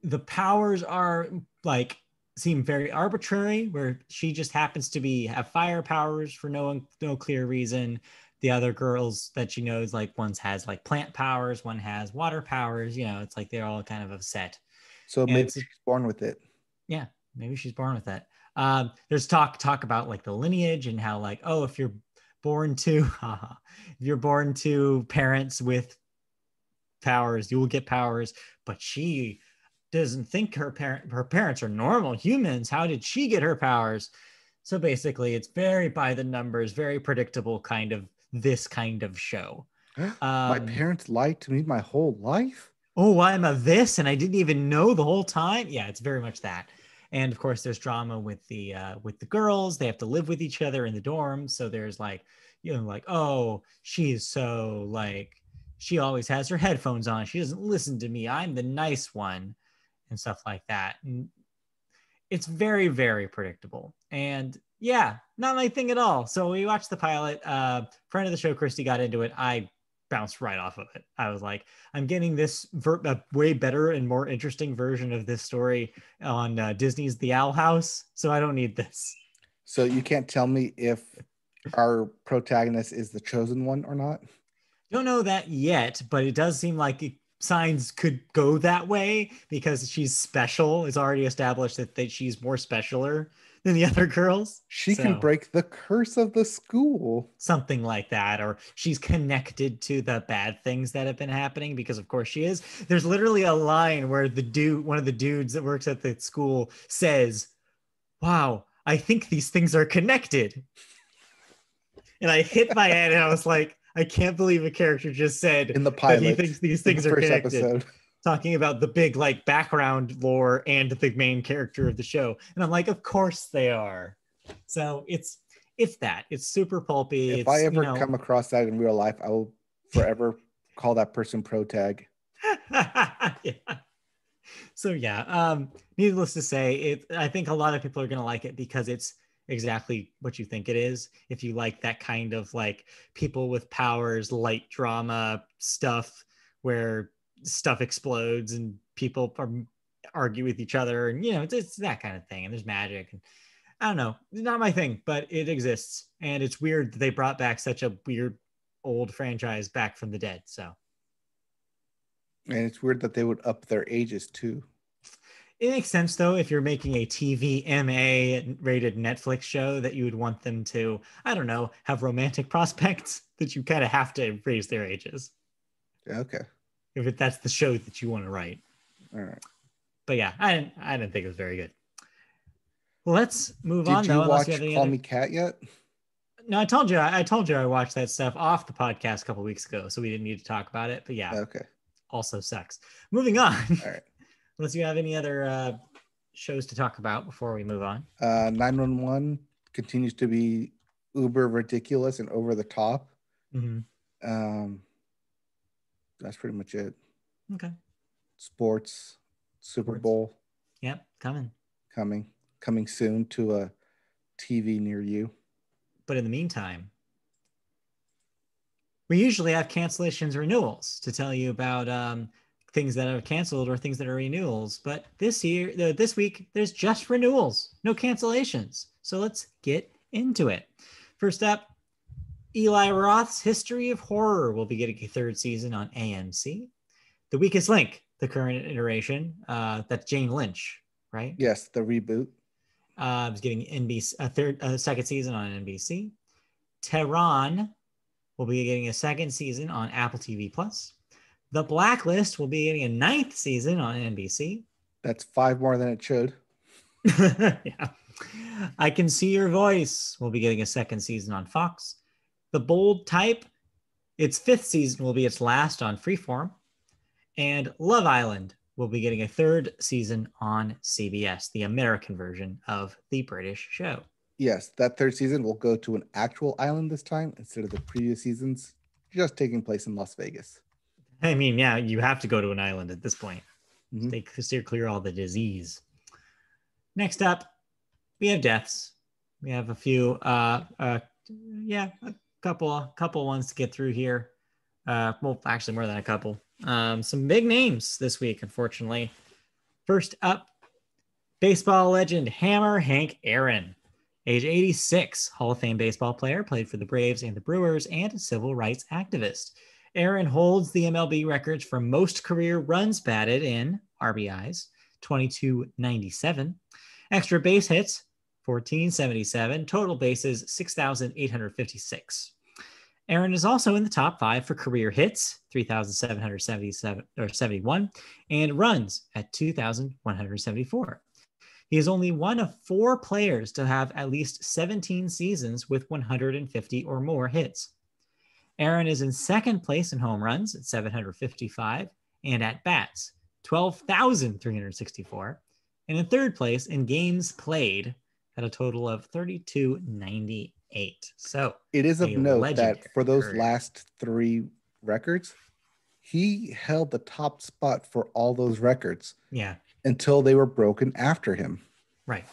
Speaker 1: the powers are like seem very arbitrary, where she just happens to have fire powers for no clear reason. The other girls that she knows, like one has like plant powers, one has water powers. It's like they're all kind of upset.
Speaker 2: So maybe she's born with it.
Speaker 1: Yeah, maybe she's born with that. There's talk about like the lineage and how like, oh, if you're born to parents with powers, you will get powers. But she doesn't think her parents are normal humans. How did she get her powers? So basically, it's very by the numbers, very predictable kind of show.
Speaker 2: My parents lied to me my whole life.
Speaker 1: Oh, I'm a this, and I didn't even know the whole time. Yeah, it's very much that. And of course, there's drama with the girls. They have to live with each other in the dorms. So there's like, like, oh, she's so like, she always has her headphones on. She doesn't listen to me. I'm the nice one, and stuff like that. And it's very, very predictable. And yeah, not my thing at all. So we watched the pilot. Friend of the show, Christy, got into it. I bounced right off of it. I was like, I'm getting this a way better and more interesting version of this story on Disney's The Owl House. So I don't need this.
Speaker 2: So you can't tell me if our protagonist is the chosen one or not?
Speaker 1: Don't know that yet, but it does seem like signs could go that way because she's special. It's already established that she's more specialer than the other girls.
Speaker 2: She can break the curse of the school.
Speaker 1: Something like that. Or she's connected to the bad things that have been happening, because of course she is. There's literally a line where one of the dudes that works at the school says, wow, I think these things are connected. And I hit my head and I was like, I can't believe a character just said
Speaker 2: in the pilot
Speaker 1: that he thinks these things are connected. Episode. Talking about the big like background lore and the main character of the show. And I'm like, of course they are. So it's super pulpy.
Speaker 2: If I ever come across that in real life, I will forever call that person protag.
Speaker 1: Yeah. So yeah, needless to say, I think a lot of people are going to like it because it's exactly what you think it is. If you like that kind of like people with powers, light drama stuff where stuff explodes and people argue with each other, and it's that kind of thing, and there's magic, and I don't know, it's not my thing, but it exists, and it's weird that they brought back such a weird old franchise back from the dead. So,
Speaker 2: and it's weird that they would up their ages too.
Speaker 1: It makes sense, though, if you're making a TVMA rated Netflix show, that you would want them to, I don't know, have romantic prospects, that you kind of have to raise their ages.
Speaker 2: Okay.
Speaker 1: If that's the show that you want to write.
Speaker 2: All right.
Speaker 1: But yeah, I didn't think it was very good. Well, let's move on.
Speaker 2: Did you watch Call Me Cat yet?
Speaker 1: No, I told you I watched that stuff off the podcast a couple of weeks ago, so we didn't need to talk about it. But yeah.
Speaker 2: Okay.
Speaker 1: Also sucks. Moving on.
Speaker 2: All right.
Speaker 1: Unless you have any other shows to talk about before we move on.
Speaker 2: 911 continues to be uber ridiculous and over the top.
Speaker 1: Mm-hmm.
Speaker 2: That's pretty much it.
Speaker 1: Okay.
Speaker 2: Sports, Super Bowl.
Speaker 1: Yep,
Speaker 2: Coming soon to a TV near you.
Speaker 1: But in the meantime, we usually have cancellations, renewals to tell you about things that are canceled or things that are renewals. But this week, there's just renewals, no cancellations. So let's get into it. First up, Eli Roth's History of Horror will be getting a third season on AMC. The Weakest Link, the current iteration, that's Jane Lynch, right?
Speaker 2: Yes, the reboot.
Speaker 1: Is getting a second season on NBC. Tehran will be getting a second season on Apple TV Plus. The Blacklist will be getting a 9th season on NBC.
Speaker 2: That's 5 more than it should.
Speaker 1: Yeah. I Can See Your Voice will be getting a second season on Fox. The Bold Type, its 5th season will be its last on Freeform. And Love Island will be getting a 3rd season on CBS, the American version of the British show.
Speaker 2: Yes, that 3rd season will go to an actual island this time instead of the previous seasons just taking place in Las Vegas.
Speaker 1: I mean, yeah, you have to go to an island at this point.
Speaker 2: Mm-hmm.
Speaker 1: Steer clear all the disease. Next up, we have deaths. We have a few, a couple ones to get through here. Well, actually more than a couple. Some big names this week, unfortunately. First up, Baseball legend Hammer Hank Aaron, age 86, Hall of Fame baseball player, played for the Braves and the Brewers, and civil rights activist. Aaron holds the MLB records for most career runs batted in RBIs, 2297, extra base hits, 1477, total bases, 6,856. Aaron is also in the top 5 for career hits, 3,771, and runs at 2,174. He is only one of 4 players to have at least 17 seasons with 150 or more hits. Aaron is in second place in home runs at 755 and at bats, 12,364, and in third place in games played at a total of 3,298. So
Speaker 2: it is of note that for those
Speaker 1: career.
Speaker 2: last 3 records, he held the top spot for all those records.
Speaker 1: Yeah.
Speaker 2: Until they were broken after him.
Speaker 1: Right.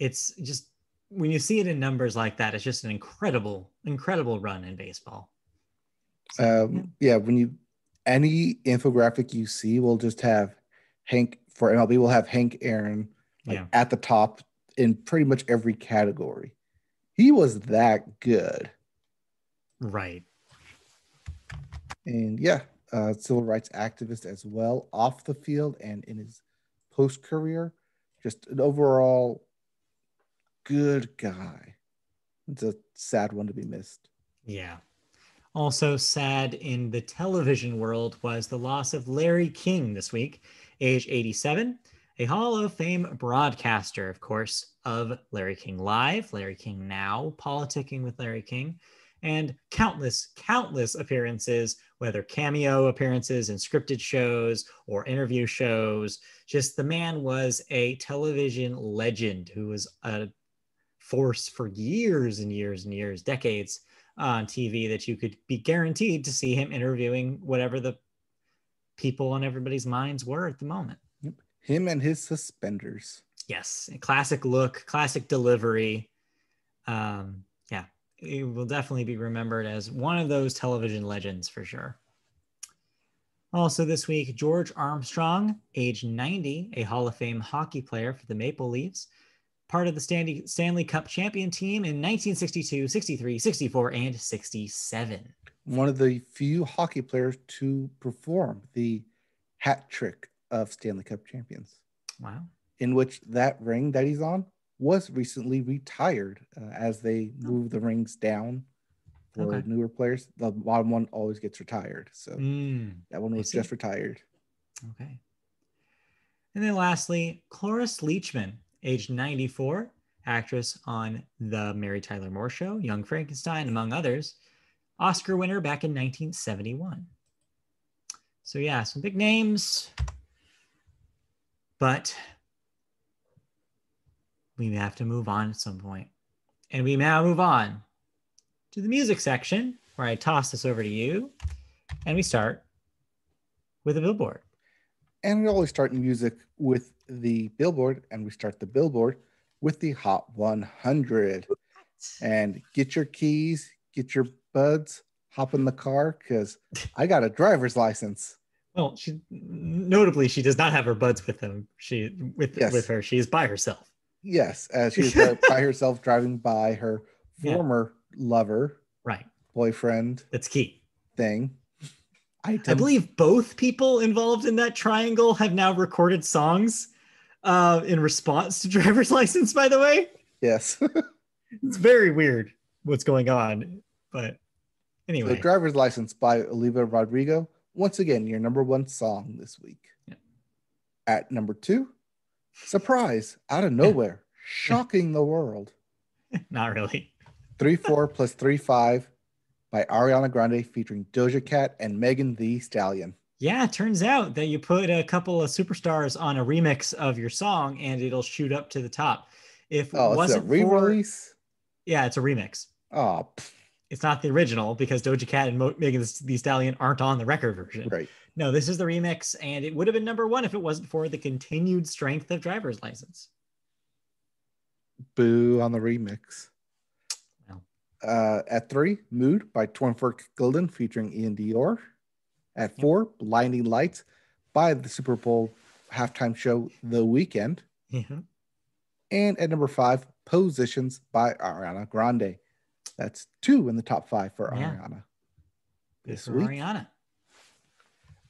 Speaker 1: It's just, when you see it in numbers like that, it's just an incredible run in baseball.
Speaker 2: So, when any infographic you see will just have Hank, for MLB, will have Hank Aaron at the top in pretty much every category. He was that good.
Speaker 1: Right.
Speaker 2: And civil rights activist as well, off the field and in his post-career. Just an overall good guy. It's a sad one to be missed.
Speaker 1: Yeah. Also sad in the television world was the loss of Larry King this week, age 87, a Hall of Fame broadcaster, of course, of Larry King Live, Larry King Now, Politicking with Larry King, and countless appearances, whether cameo appearances in scripted shows or interview shows. Just the man was a television legend who was a force for years and years and years, decades on TV, that you could be guaranteed to see him interviewing whatever the people on everybody's minds were at the moment.
Speaker 2: Him and his suspenders.
Speaker 1: Yes. Classic look, classic delivery. He will definitely be remembered as one of those television legends for sure. Also this week, George Armstrong, age 90, a Hall of Fame hockey player for the Maple Leafs, part of the Stanley Cup champion team in 1962, 63, 64, and 67.
Speaker 2: One of the few hockey players to perform the hat trick of Stanley Cup champions.
Speaker 1: Wow.
Speaker 2: In which that ring that he's on was recently retired as they move the rings down for newer players. The bottom one always gets retired. So that one was just retired.
Speaker 1: Okay. And then lastly, Cloris Leachman, age 94, actress on The Mary Tyler Moore Show, Young Frankenstein, among others. Oscar winner back in 1971. So yeah, some big names. But we have to move on at some point. And we now move on to the music section, where I toss this over to you. And we start with a Billboard.
Speaker 2: And we always start music with the Billboard, and we start the Billboard with the Hot 100. And get your keys, get your buds, hop in the car, because I got a driver's license.
Speaker 1: Well, notably, she does not have her buds with him. With her. She is by herself.
Speaker 2: Yes, she is by herself, driving by her former lover, boyfriend.
Speaker 1: That's key.
Speaker 2: Thing.
Speaker 1: I believe both people involved in that triangle have now recorded songs in response to driver's license, by the way.
Speaker 2: Yes.
Speaker 1: It's very weird what's going on. But anyway.
Speaker 2: So Driver's License by Olivia Rodrigo. Once again, your number 1 song this week. Yeah. At number 2, surprise, out of nowhere, shocking the world.
Speaker 1: Not really.
Speaker 2: 3-4 plus 3-5 by Ariana Grande featuring Doja Cat and Megan Thee Stallion.
Speaker 1: Yeah, it turns out that you put a couple of superstars on a remix of your song and it'll shoot up to the top. If it wasn't
Speaker 2: it's a re-release?
Speaker 1: Yeah, it's a remix.
Speaker 2: Oh,
Speaker 1: it's not the original because Doja Cat and Megan Thee Stallion aren't on the record version.
Speaker 2: Right.
Speaker 1: No, this is the remix, and it would have been number 1 if it wasn't for the continued strength of Driver's License.
Speaker 2: Boo on the remix.
Speaker 1: Well.
Speaker 2: At 3, Mood by 24 Golden featuring Ian Dior. At 4, Blinding Lights by the Super Bowl halftime show The Weeknd.
Speaker 1: Yeah.
Speaker 2: And at number 5, Positions by Ariana Grande. That's 2 in the top 5 for Ariana this week.
Speaker 1: Ariana.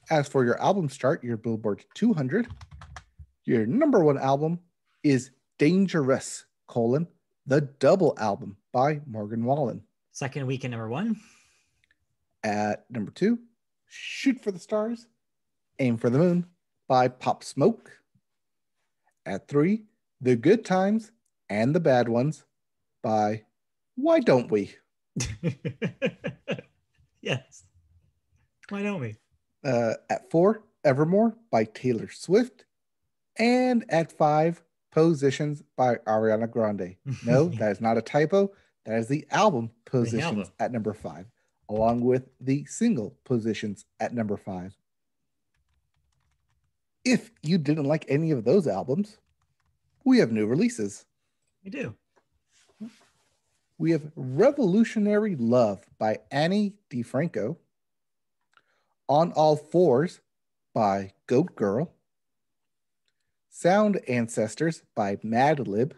Speaker 2: As for your albums chart, your Billboard 200, your number 1 album is Dangerous, the double album by Morgan Wallen.
Speaker 1: Second week at number 1.
Speaker 2: At number 2, Shoot for the Stars, Aim for the Moon by Pop Smoke. At 3, The Good Times and the Bad Ones by Why Don't We?
Speaker 1: Yes. Why don't we?
Speaker 2: At 4, Evermore by Taylor Swift. And at 5, Positions by Ariana Grande. No, that is not a typo. That is the album Positions at number 5, along with the single Positions at number 5. If you didn't like any of those albums, we have new releases.
Speaker 1: We do.
Speaker 2: We have Revolutionary Love by Annie DiFranco, On All Fours by Goat Girl, Sound Ancestors by Madlib,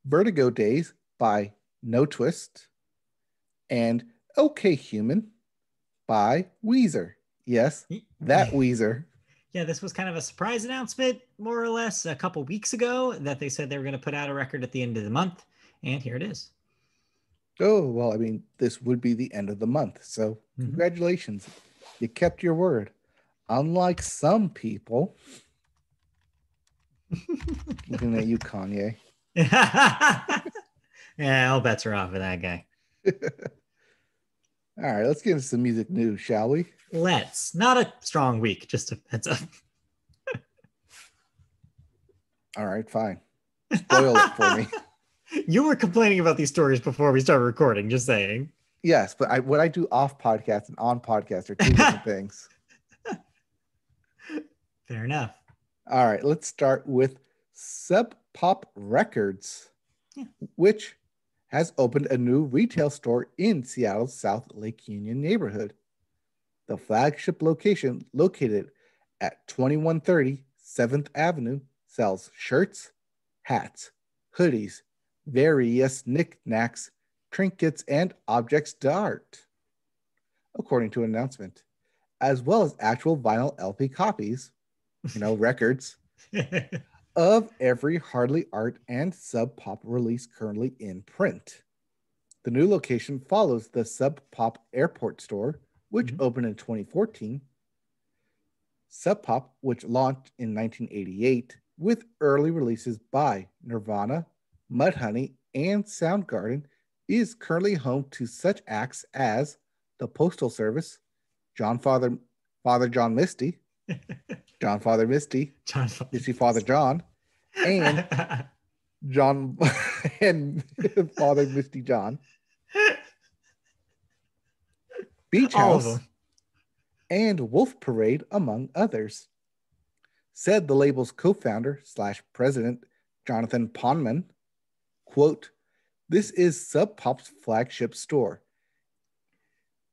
Speaker 2: Vertigo Days by No Twist, and Okay Human by Weezer. Yes, that Weezer.
Speaker 1: Yeah, this was kind of a surprise announcement, more or less, a couple weeks ago that they said they were going to put out a record at the end of the month. And here it is.
Speaker 2: Oh, well, I mean, this would be the end of the month. So congratulations. You kept your word. Unlike some people. Looking at you, Kanye.
Speaker 1: Yeah, all bets are off with that guy.
Speaker 2: All right, let's get into some music news, shall we?
Speaker 1: Let's. Not a strong week, just a heads up.
Speaker 2: All right, fine. Spoil it for me.
Speaker 1: You were complaining about these stories before we started recording, just saying.
Speaker 2: Yes, but what I do off podcast and on podcast are two different things.
Speaker 1: Fair enough.
Speaker 2: All right, let's start with Sub Pop Records, which has opened a new retail store in Seattle's South Lake Union neighborhood. The flagship location, located at 2130 7th Avenue, sells shirts, hats, hoodies, various knickknacks, trinkets, and objects d'art, according to an announcement, as well as actual vinyl LP copies, records, of every Hardly Art and Sub Pop release currently in print. The new location follows the Sub Pop Airport store, which opened in 2014. Sub Pop, which launched in 1988 with early releases by Nirvana, Mudhoney, and Soundgarden, is currently home to such acts as the Postal Service, Father John Misty, John Father Misty, Misty Father John, and John and Father Misty John, Beach House, and Wolf Parade, among others. Said the label's co-founder / president, Jonathan Ponman, quote, "This is Sub Pop's flagship store.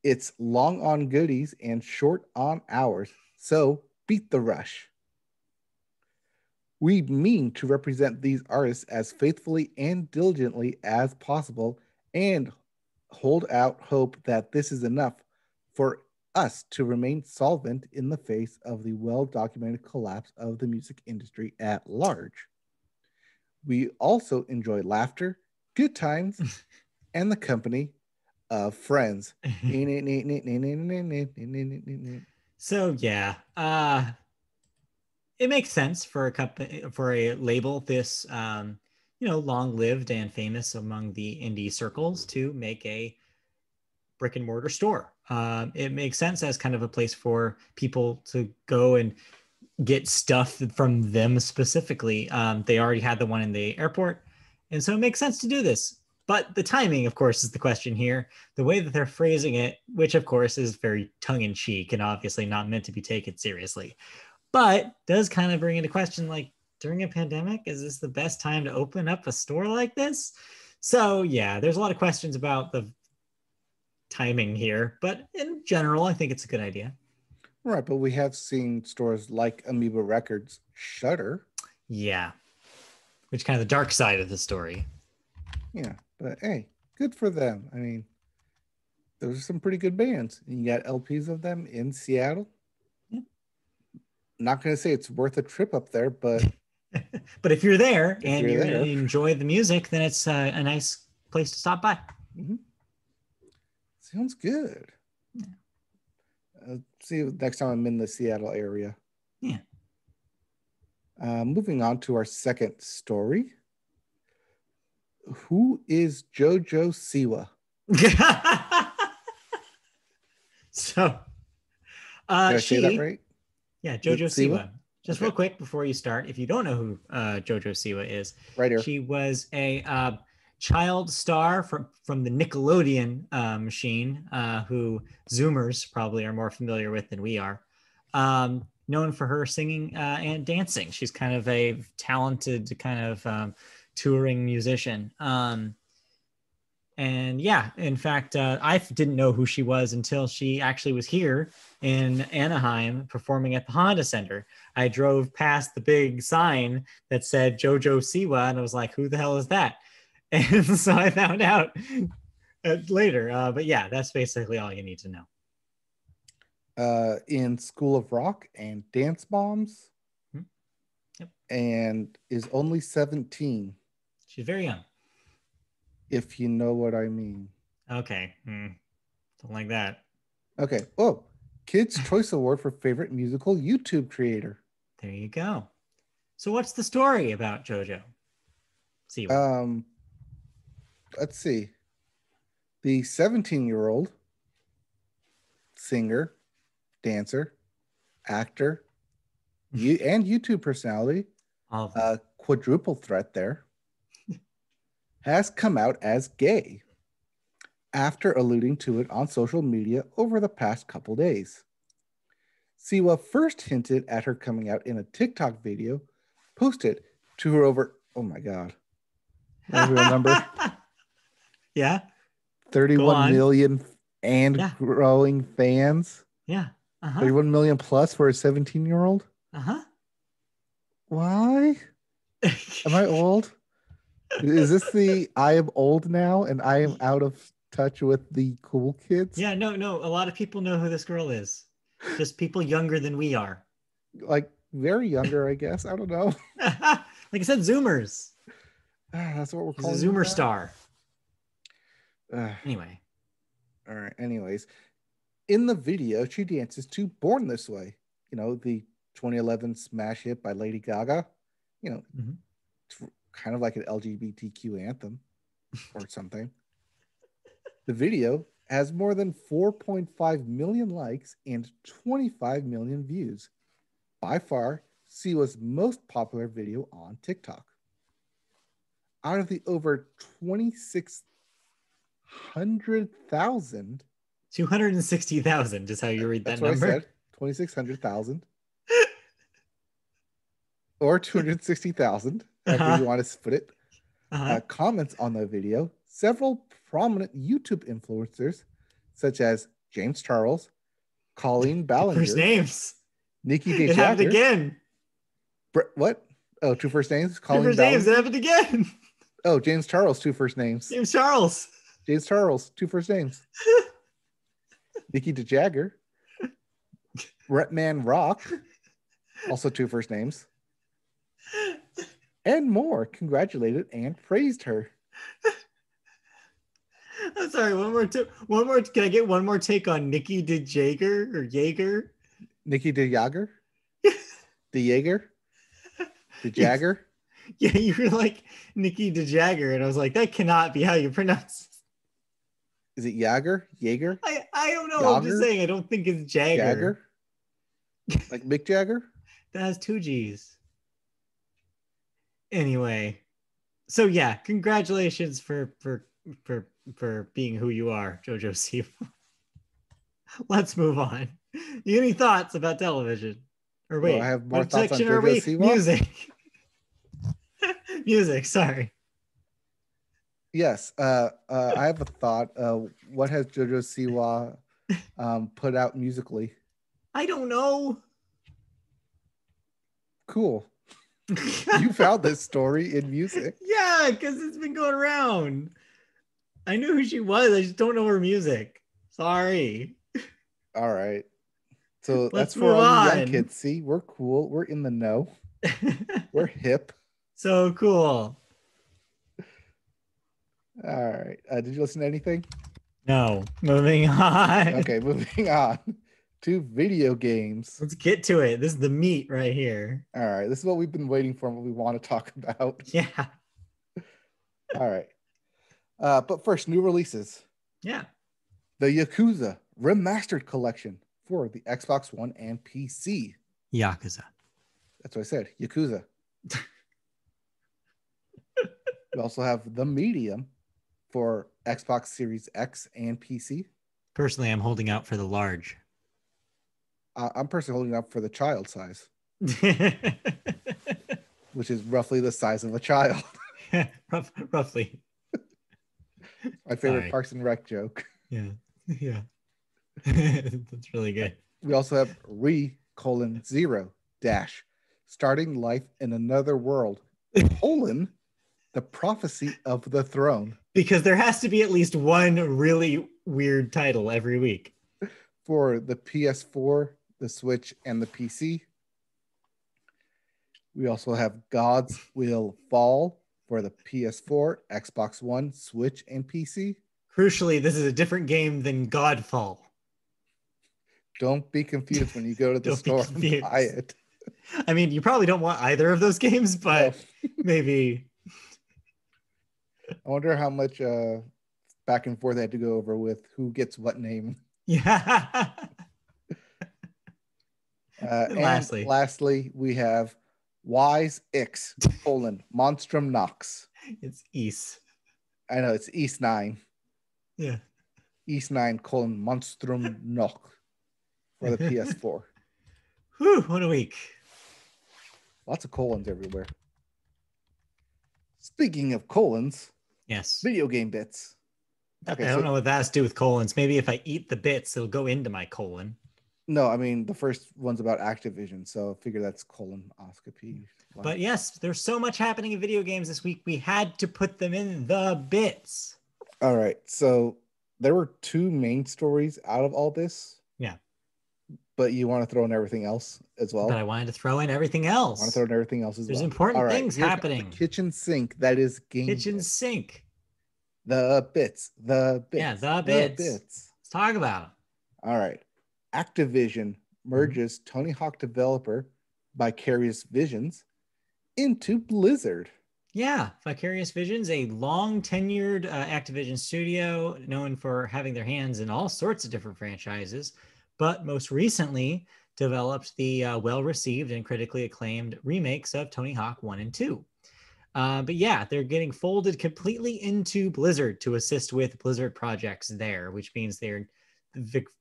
Speaker 2: It's long on goodies and short on hours, so beat the rush. We mean to represent these artists as faithfully and diligently as possible and hold out hope that this is enough for us to remain solvent in the face of the well-documented collapse of the music industry at large. We also enjoy laughter, good times, and the company of friends."
Speaker 1: So yeah, it makes sense for a company, for a label this long-lived and famous among the indie circles, to make a brick and mortar store. It makes sense as kind of a place for people to go and get stuff from them specifically. They already had the one in the airport, and so it makes sense to do this. But the timing, of course, is the question here. The way that they're phrasing it, which of course is very tongue-in-cheek and obviously not meant to be taken seriously, but does kind of bring into question, like, during a pandemic, is this the best time to open up a store like this? So yeah, there's a lot of questions about the timing here, but in general, I think it's a good idea.
Speaker 2: Right, but we have seen stores like Amoeba Records shutter.
Speaker 1: Yeah. Which kind of the dark side of the story.
Speaker 2: Yeah, but hey, good for them. I mean, those are some pretty good bands. You got LPs of them in Seattle.
Speaker 1: Yeah.
Speaker 2: Not going to say it's worth a trip up there, but
Speaker 1: but if you're there
Speaker 2: if
Speaker 1: and
Speaker 2: you're
Speaker 1: you're going
Speaker 2: there,
Speaker 1: to enjoy the music, then it's a nice place to stop by.
Speaker 2: Mm-hmm. Sounds good.
Speaker 1: Yeah.
Speaker 2: See you next time I'm in the Seattle area.
Speaker 1: Yeah.
Speaker 2: Moving on to our second story. Who is JoJo Siwa?
Speaker 1: So,
Speaker 2: did I say that right?
Speaker 1: Yeah, JoJo Siwa. Just
Speaker 2: okay.
Speaker 1: real quick before you start, if you don't know who JoJo Siwa is,
Speaker 2: right here.
Speaker 1: She was a child star from the Nickelodeon machine, who Zoomers probably are more familiar with than we are. Known for her singing and dancing. She's kind of a talented kind of touring musician. And yeah, in fact, I didn't know who she was until she actually was here in Anaheim performing at the Honda Center. I drove past the big sign that said JoJo Siwa, and I was like, who the hell is that? And so I found out later. But yeah, that's basically all you need to know.
Speaker 2: In School of Rock and Dance Bombs.
Speaker 1: Mm-hmm. Yep.
Speaker 2: And is only 17.
Speaker 1: She's very young.
Speaker 2: If you know what I mean.
Speaker 1: Okay. Don't like that.
Speaker 2: Okay. Oh, Kids' Choice Award for Favorite Musical YouTube Creator.
Speaker 1: There you go. So what's the story about JoJo Siwa?
Speaker 2: Let's see. The 17-year-old singer, dancer, actor, and YouTube personality, quadruple threat there, has come out as gay after alluding to it on social media over the past couple days. Siwa first hinted at her coming out in a TikTok video posted to her over, oh my God, my real number?
Speaker 1: Yeah.
Speaker 2: 31 million and growing fans.
Speaker 1: Yeah.
Speaker 2: 31 million plus for a 17-year-old. Why? Am I old? Is this the I am old now and I am out of touch with the cool kids?
Speaker 1: Yeah, no. A lot of people know who this girl is. Just people younger than we are.
Speaker 2: Like very younger, I guess. I don't know.
Speaker 1: Like I said, Zoomers.
Speaker 2: That's what we're calling.
Speaker 1: She's a Zoomer star. Anyway.
Speaker 2: All right. Anyways, in the video, she dances to Born This Way. You know, the 2011 smash hit by Lady Gaga. You know, kind of like an LGBTQ anthem or something. The video has more than 4.5 million likes and 25 million views. By far, Siwa's most popular video on TikTok. Out of the over 260,000 is how you read that number. That's what I said. 2600,000 or 260,000, however you want to split it. Comments on the video. Several prominent YouTube influencers, such as James Charles, Colleen Ballinger,
Speaker 1: first names,
Speaker 2: Nikki Day.
Speaker 1: It happened again.
Speaker 2: What? Oh, two first names.
Speaker 1: Colleen two first Ballinger? Names. It happened again.
Speaker 2: Oh, James Charles, two first names.
Speaker 1: James Charles, two first names.
Speaker 2: Nikki DeJagger, Retman Rock, also two first names, and more congratulated and praised her.
Speaker 1: I'm sorry. One more. Can I get one more take on Nikki DeJager or Jaeger?
Speaker 2: Nikki DeJager. DeJager. DeJagger.
Speaker 1: Yeah, you were like Nikki DeJagger, and I was like, that cannot be how you pronounce it.
Speaker 2: Is it Jaeger? Jaeger?
Speaker 1: I don't know. Jagger? I'm just saying. I don't think it's Jagger.
Speaker 2: Like Mick Jagger?
Speaker 1: That has two G's. Anyway, so yeah, congratulations for being who you are, JoJo Siwa. Let's move on. You any thoughts about television? Or wait,
Speaker 2: I have more thoughts on JoJo Siwa.
Speaker 1: Music. Sorry.
Speaker 2: Yes, I have a thought. What has JoJo Siwa put out musically?
Speaker 1: I don't know.
Speaker 2: Cool. You found this story in music?
Speaker 1: Yeah, because it's been going around. I knew who she was. I just don't know her music. Sorry.
Speaker 2: All right. So
Speaker 1: Let's
Speaker 2: that's for
Speaker 1: move
Speaker 2: all you young
Speaker 1: on.
Speaker 2: kids. See, we're cool. We're in the know. We're hip.
Speaker 1: So cool.
Speaker 2: All right. Did you listen to anything?
Speaker 1: No. Moving on.
Speaker 2: Okay, moving on to video games.
Speaker 1: Let's get to it. This is the meat right here.
Speaker 2: All right. This is what we've been waiting for and what we want to talk about.
Speaker 1: Yeah.
Speaker 2: All right. But first, new releases.
Speaker 1: Yeah.
Speaker 2: The Yakuza Remastered Collection for the Xbox One and PC.
Speaker 1: Yakuza.
Speaker 2: That's what I said. Yakuza. We also have The Medium for Xbox Series X and PC.
Speaker 1: Personally, I'm holding out for the large.
Speaker 2: I'm personally holding out for the child size, which is roughly the size of a child.
Speaker 1: Roughly.
Speaker 2: My favorite Parks and Rec joke.
Speaker 1: Yeah. Yeah. That's really good.
Speaker 2: We also have Re:0 dash starting life in another world, colon, the prophecy of the throne.
Speaker 1: Because there has to be at least one really weird title every week.
Speaker 2: For the PS4, the Switch, and the PC. We also have Gods Will Fall for the PS4, Xbox One, Switch, and PC.
Speaker 1: Crucially, this is a different game than Godfall.
Speaker 2: Don't be confused when you go to the store and buy it.
Speaker 1: I mean, you probably don't want either of those games, but maybe.
Speaker 2: I wonder how much back and forth they had to go over with who gets what name.
Speaker 1: Yeah.
Speaker 2: And lastly, we have Wise X, Monstrum Nox.
Speaker 1: It's East.
Speaker 2: I know, it's East 9.
Speaker 1: Yeah.
Speaker 2: East 9, Monstrum Nox for the PS4.
Speaker 1: Whew, what a week.
Speaker 2: Lots of colons everywhere. Speaking of colons,
Speaker 1: yes,
Speaker 2: video game bits.
Speaker 1: Okay, I don't know what that has to do with colons. Maybe if I eat the bits, it'll go into my colon.
Speaker 2: No, I mean, the first one's about Activision, so I figure that's colonoscopy.
Speaker 1: But yes, there's so much happening in video games this week. We had to put them in the bits.
Speaker 2: All right, so there were two main stories out of all this.
Speaker 1: Yeah.
Speaker 2: But you want to throw in everything else as well?
Speaker 1: But I wanted to throw in everything else.
Speaker 2: I want to throw in everything else as
Speaker 1: There's
Speaker 2: well.
Speaker 1: There's important things happening.
Speaker 2: The kitchen sink, that is game
Speaker 1: Kitchen sink.
Speaker 2: The bits.
Speaker 1: Yeah, the bits. Let's talk about them.
Speaker 2: All right. Activision merges Tony Hawk developer Vicarious Visions into Blizzard.
Speaker 1: Yeah, Vicarious Visions, a long tenured Activision studio known for having their hands in all sorts of different franchises, but most recently developed the well-received and critically acclaimed remakes of Tony Hawk 1 and 2. But yeah, they're getting folded completely into Blizzard to assist with Blizzard projects there, which means they're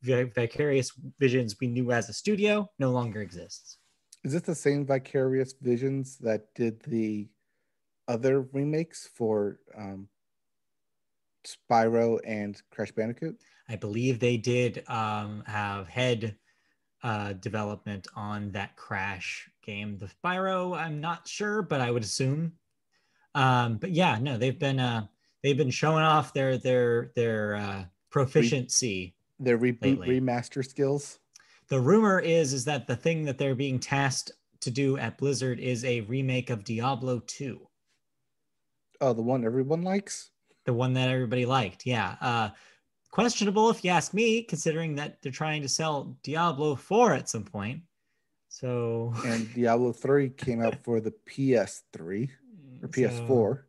Speaker 1: Vicarious Visions we knew as a studio no longer exists.
Speaker 2: Is this the same Vicarious Visions that did the other remakes for Spyro and Crash Bandicoot?
Speaker 1: I believe they did have head development on that Crash game. The Spyro, I'm not sure, but I would assume. But yeah, no, they've been showing off their proficiency.
Speaker 2: Their reboot remaster skills.
Speaker 1: The rumor is that the thing that they're being tasked to do at Blizzard is a remake of Diablo 2.
Speaker 2: Oh, the one everyone likes?
Speaker 1: The one that everybody liked, yeah. Questionable if you ask me, considering that they're trying to sell Diablo 4 at some point. So
Speaker 2: and Diablo 3 came out for the PS3 or PS4.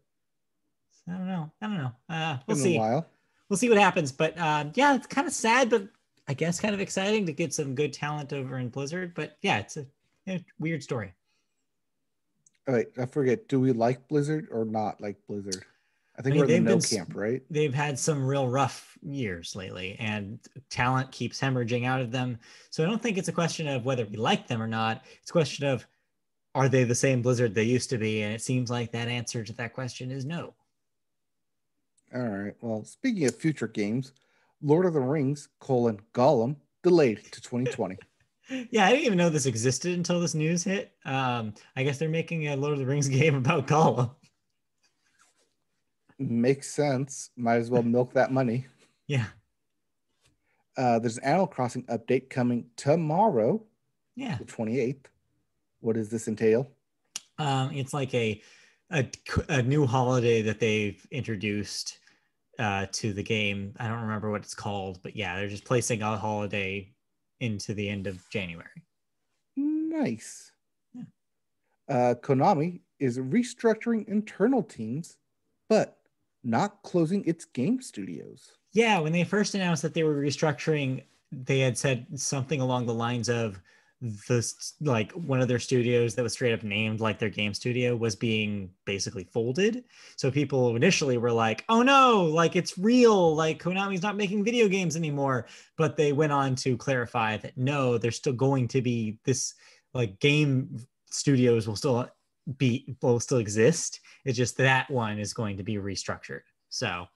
Speaker 1: I don't know. We'll
Speaker 2: see.
Speaker 1: In a while. We'll see what happens. But yeah, it's kind of sad, but I guess kind of exciting to get some good talent over in Blizzard. But yeah, it's a weird story.
Speaker 2: All right, I forget. Do we like Blizzard or not like Blizzard? I think we're in the no camp, right?
Speaker 1: They've had some real rough years lately, and talent keeps hemorrhaging out of them. So I don't think it's a question of whether we like them or not. It's a question of, are they the same Blizzard they used to be? And it seems like that answer to that question is no.
Speaker 2: All right. Well, speaking of future games, Lord of the Rings, Gollum, delayed to 2020.
Speaker 1: Yeah, I didn't even know this existed until this news hit. I guess they're making a Lord of the Rings game about Gollum.
Speaker 2: Makes sense. Might as well milk that money.
Speaker 1: Yeah.
Speaker 2: There's an Animal Crossing update coming tomorrow.
Speaker 1: Yeah.
Speaker 2: The 28th. What does this entail?
Speaker 1: It's like a new holiday that they've introduced to the game. I don't remember what it's called, but yeah, they're just placing a holiday into the end of January.
Speaker 2: Nice.
Speaker 1: Yeah.
Speaker 2: Konami is restructuring internal teams, but not closing its game studios.
Speaker 1: Yeah, when they first announced that they were restructuring, they had said something along the lines of this, like one of their studios that was straight up named like their game studio was being basically folded. So people initially were like, oh no, like it's real, like Konami's not making video games anymore. But they went on to clarify that no, there's still going to be this, like game studios will still exist. It's just that one is going to be restructured. So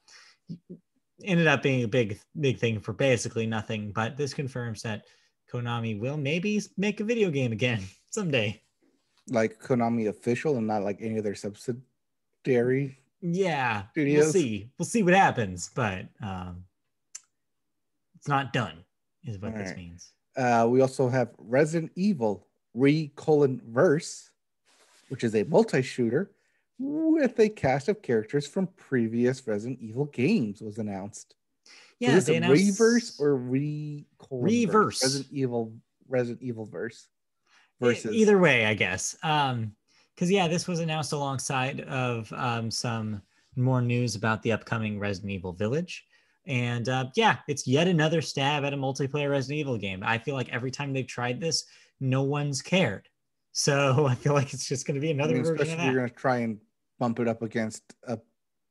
Speaker 1: ended up being a big thing for basically nothing, but this confirms that Konami will maybe make a video game again someday.
Speaker 2: Like Konami official and not like any of their subsidiary.
Speaker 1: Yeah,
Speaker 2: studios.
Speaker 1: We'll see what happens, but it's not done is what this means.
Speaker 2: We also have Resident Evil Verse, which is a multi-shooter with a cast of characters from previous Resident Evil games was announced.
Speaker 1: Yeah,
Speaker 2: so is this a Reverse or Reverse? Resident Evil Verse. Versus.
Speaker 1: Either way, I guess. Because yeah, this was announced alongside of some more news about the upcoming Resident Evil Village. And yeah, it's yet another stab at a multiplayer Resident Evil game. I feel like every time they've tried this, no one's cared. So I feel like it's just going to be another version of that.
Speaker 2: Especially if you're going to try and bump it up against a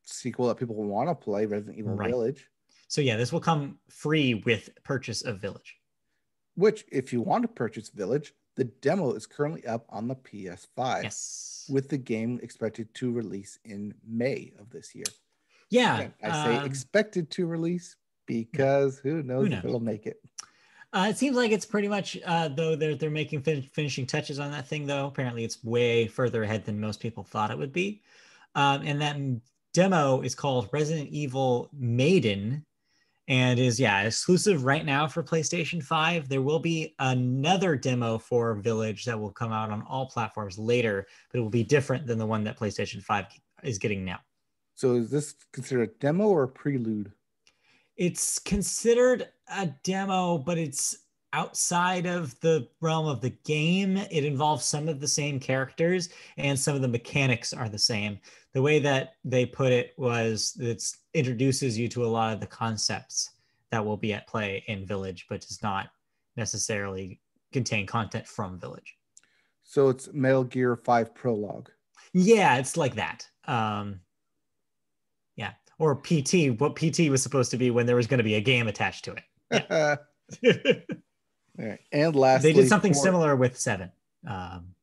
Speaker 2: sequel that people want to play, Resident Evil Village.
Speaker 1: So yeah, this will come free with purchase of Village.
Speaker 2: Which, if you want to purchase Village, the demo is currently up on the PS5.
Speaker 1: Yes.
Speaker 2: With the game expected to release in May of this year.
Speaker 1: Yeah.
Speaker 2: Again, I say expected to release because who knows if it'll make it.
Speaker 1: It seems like it's pretty much, though they're making finishing touches on that thing, though. Apparently it's way further ahead than most people thought it would be. And that demo is called Resident Evil Maiden and is, exclusive right now for PlayStation 5. There will be another demo for Village that will come out on all platforms later, but it will be different than the one that PlayStation 5 is getting now.
Speaker 2: So is this considered a demo or a prelude?
Speaker 1: It's considered a demo, but it's outside of the realm of the game. It involves some of the same characters and some of the mechanics are the same. The way that they put it was it introduces you to a lot of the concepts that will be at play in Village, but does not necessarily contain content from Village.
Speaker 2: So it's Metal Gear 5 Prologue.
Speaker 1: Yeah, it's like that. Yeah. Or PT, what PT was supposed to be when there was going to be a game attached to it. Yeah.
Speaker 2: All right. And lastly,
Speaker 1: they did something similar with 7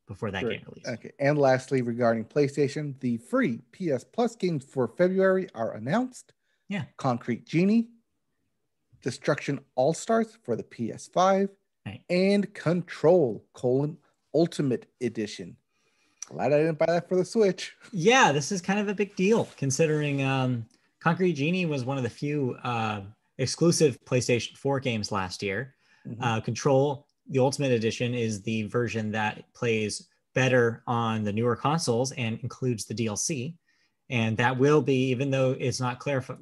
Speaker 1: before that game released.
Speaker 2: Okay. And lastly, regarding PlayStation, the free PS Plus games for February are announced.
Speaker 1: Yeah.
Speaker 2: Concrete Genie, Destruction All-Stars for the PS5, and Control: Ultimate Edition. Glad I didn't buy that for the Switch.
Speaker 1: Yeah, this is kind of a big deal considering Concrete Genie was one of the few exclusive PlayStation 4 games last year. Mm-hmm. Control, the Ultimate Edition, is the version that plays better on the newer consoles and includes the DLC. And that will be, even though it's not clarified,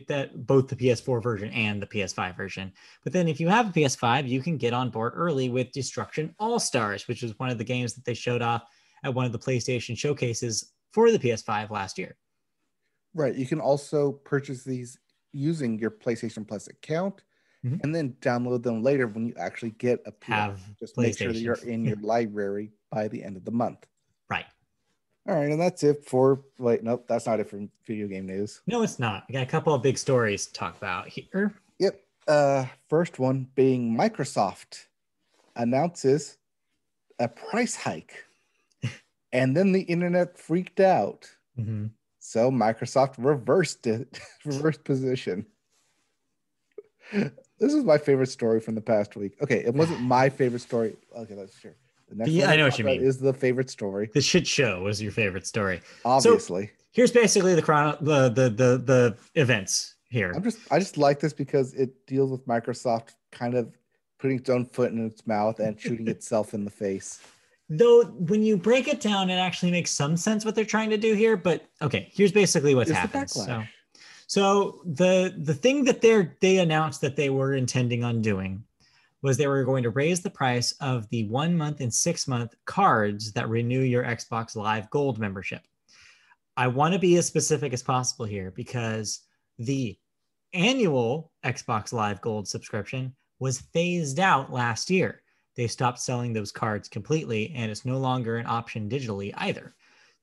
Speaker 1: that both the PS4 version and the PS5 version. But then if you have a PS5, you can get on board early with Destruction All-Stars, which is one of the games that they showed off at one of the PlayStation showcases for the PS5 last year.
Speaker 2: Right. You can also purchase these using your PlayStation Plus account, mm-hmm. and then download them later when you actually get a PS. Just make sure that you're in your library by the end of the month.
Speaker 1: Right.
Speaker 2: All right. And that's it for, nope, that's not it for video game news.
Speaker 1: No, it's not. We got a couple of big stories to talk about here.
Speaker 2: Yep. First one being Microsoft announces a price hike. And then the internet freaked out. Mm-hmm. So Microsoft reversed position. This is my favorite story from the past week. Okay, it wasn't my favorite story. Okay, that's sure. The next one
Speaker 1: I know what you mean.
Speaker 2: Is the favorite story.
Speaker 1: The shit show was your favorite story.
Speaker 2: Obviously.
Speaker 1: So here's basically the events here.
Speaker 2: I just like this because it deals with Microsoft kind of putting its own foot in its mouth and shooting itself in the face.
Speaker 1: Though when you break it down, it actually makes some sense what they're trying to do here. But okay, here's basically what's happened. So the thing that they announced that they were intending on doing was they were going to raise the price of the 1 month and 6 month cards that renew your Xbox Live Gold membership. I want to be as specific as possible here because the annual Xbox Live Gold subscription was phased out last year. They stopped selling those cards completely, and it's no longer an option digitally either.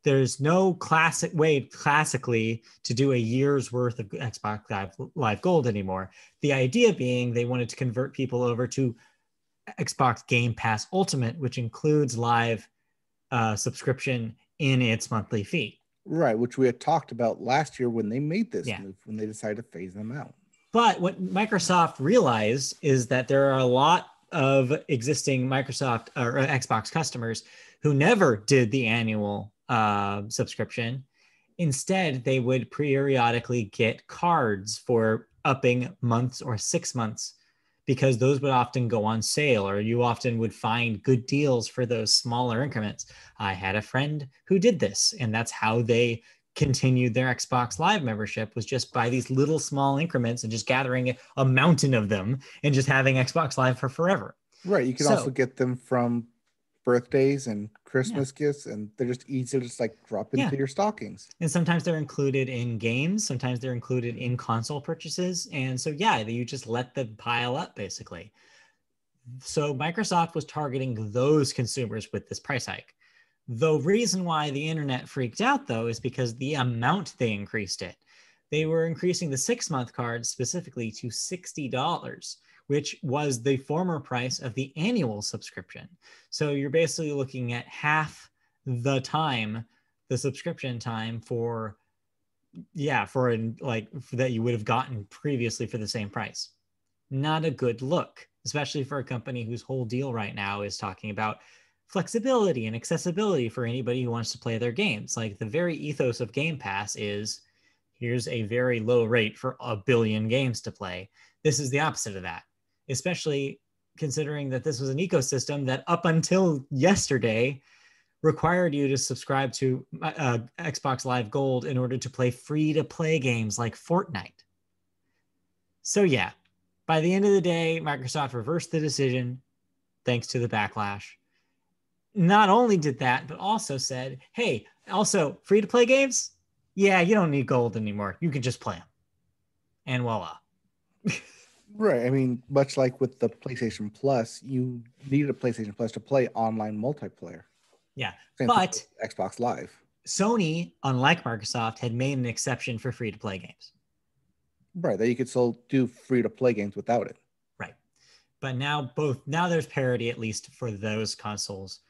Speaker 1: There's no classically to do a year's worth of Xbox Live Gold anymore. The idea being they wanted to convert people over to Xbox Game Pass Ultimate, which includes live subscription in its monthly fee.
Speaker 2: Right, which we had talked about last year when they made this move, when they decided to phase them out.
Speaker 1: But what Microsoft realized is that there are a lot of existing Microsoft or Xbox customers who never did the annual subscription. Instead, they would periodically get cards for upping months or 6 months because those would often go on sale, or you often would find good deals for those smaller increments. I had a friend who did this, and that's how they continued their Xbox Live membership, was just by these little small increments and just gathering a mountain of them and just having Xbox Live for forever.
Speaker 2: Right. You can also get them from birthdays and Christmas gifts, and they're just easy to just like drop into your stockings.
Speaker 1: And sometimes they're included in games. Sometimes they're included in console purchases. And so, you just let them pile up basically. So Microsoft was targeting those consumers with this price hike. The reason why the internet freaked out, though, is because the amount they increased it. They were increasing the 6 month card specifically to $60, which was the former price of the annual subscription. So you're basically looking at half the time, the subscription time for that you would have gotten previously for the same price. Not a good look, especially for a company whose whole deal right now is talking about flexibility and accessibility for anybody who wants to play their games. Like, the very ethos of Game Pass is, here's a very low rate for 1 billion games to play. This is the opposite of that, especially considering that this was an ecosystem that up until yesterday required you to subscribe to Xbox Live Gold in order to play free-to-play games like Fortnite. So by the end of the day, Microsoft reversed the decision thanks to the backlash. Not only did that, but also said, hey, also free-to-play games? Yeah, you don't need gold anymore. You can just play them. And voila.
Speaker 2: Right. I mean, much like with the PlayStation Plus, you needed a PlayStation Plus to play online multiplayer.
Speaker 1: Yeah.
Speaker 2: Same
Speaker 1: but
Speaker 2: Xbox Live.
Speaker 1: Sony, unlike Microsoft, had made an exception for free-to-play games.
Speaker 2: Right. That you could still do free-to-play games without it.
Speaker 1: Right. But now there's parity, at least for those consoles.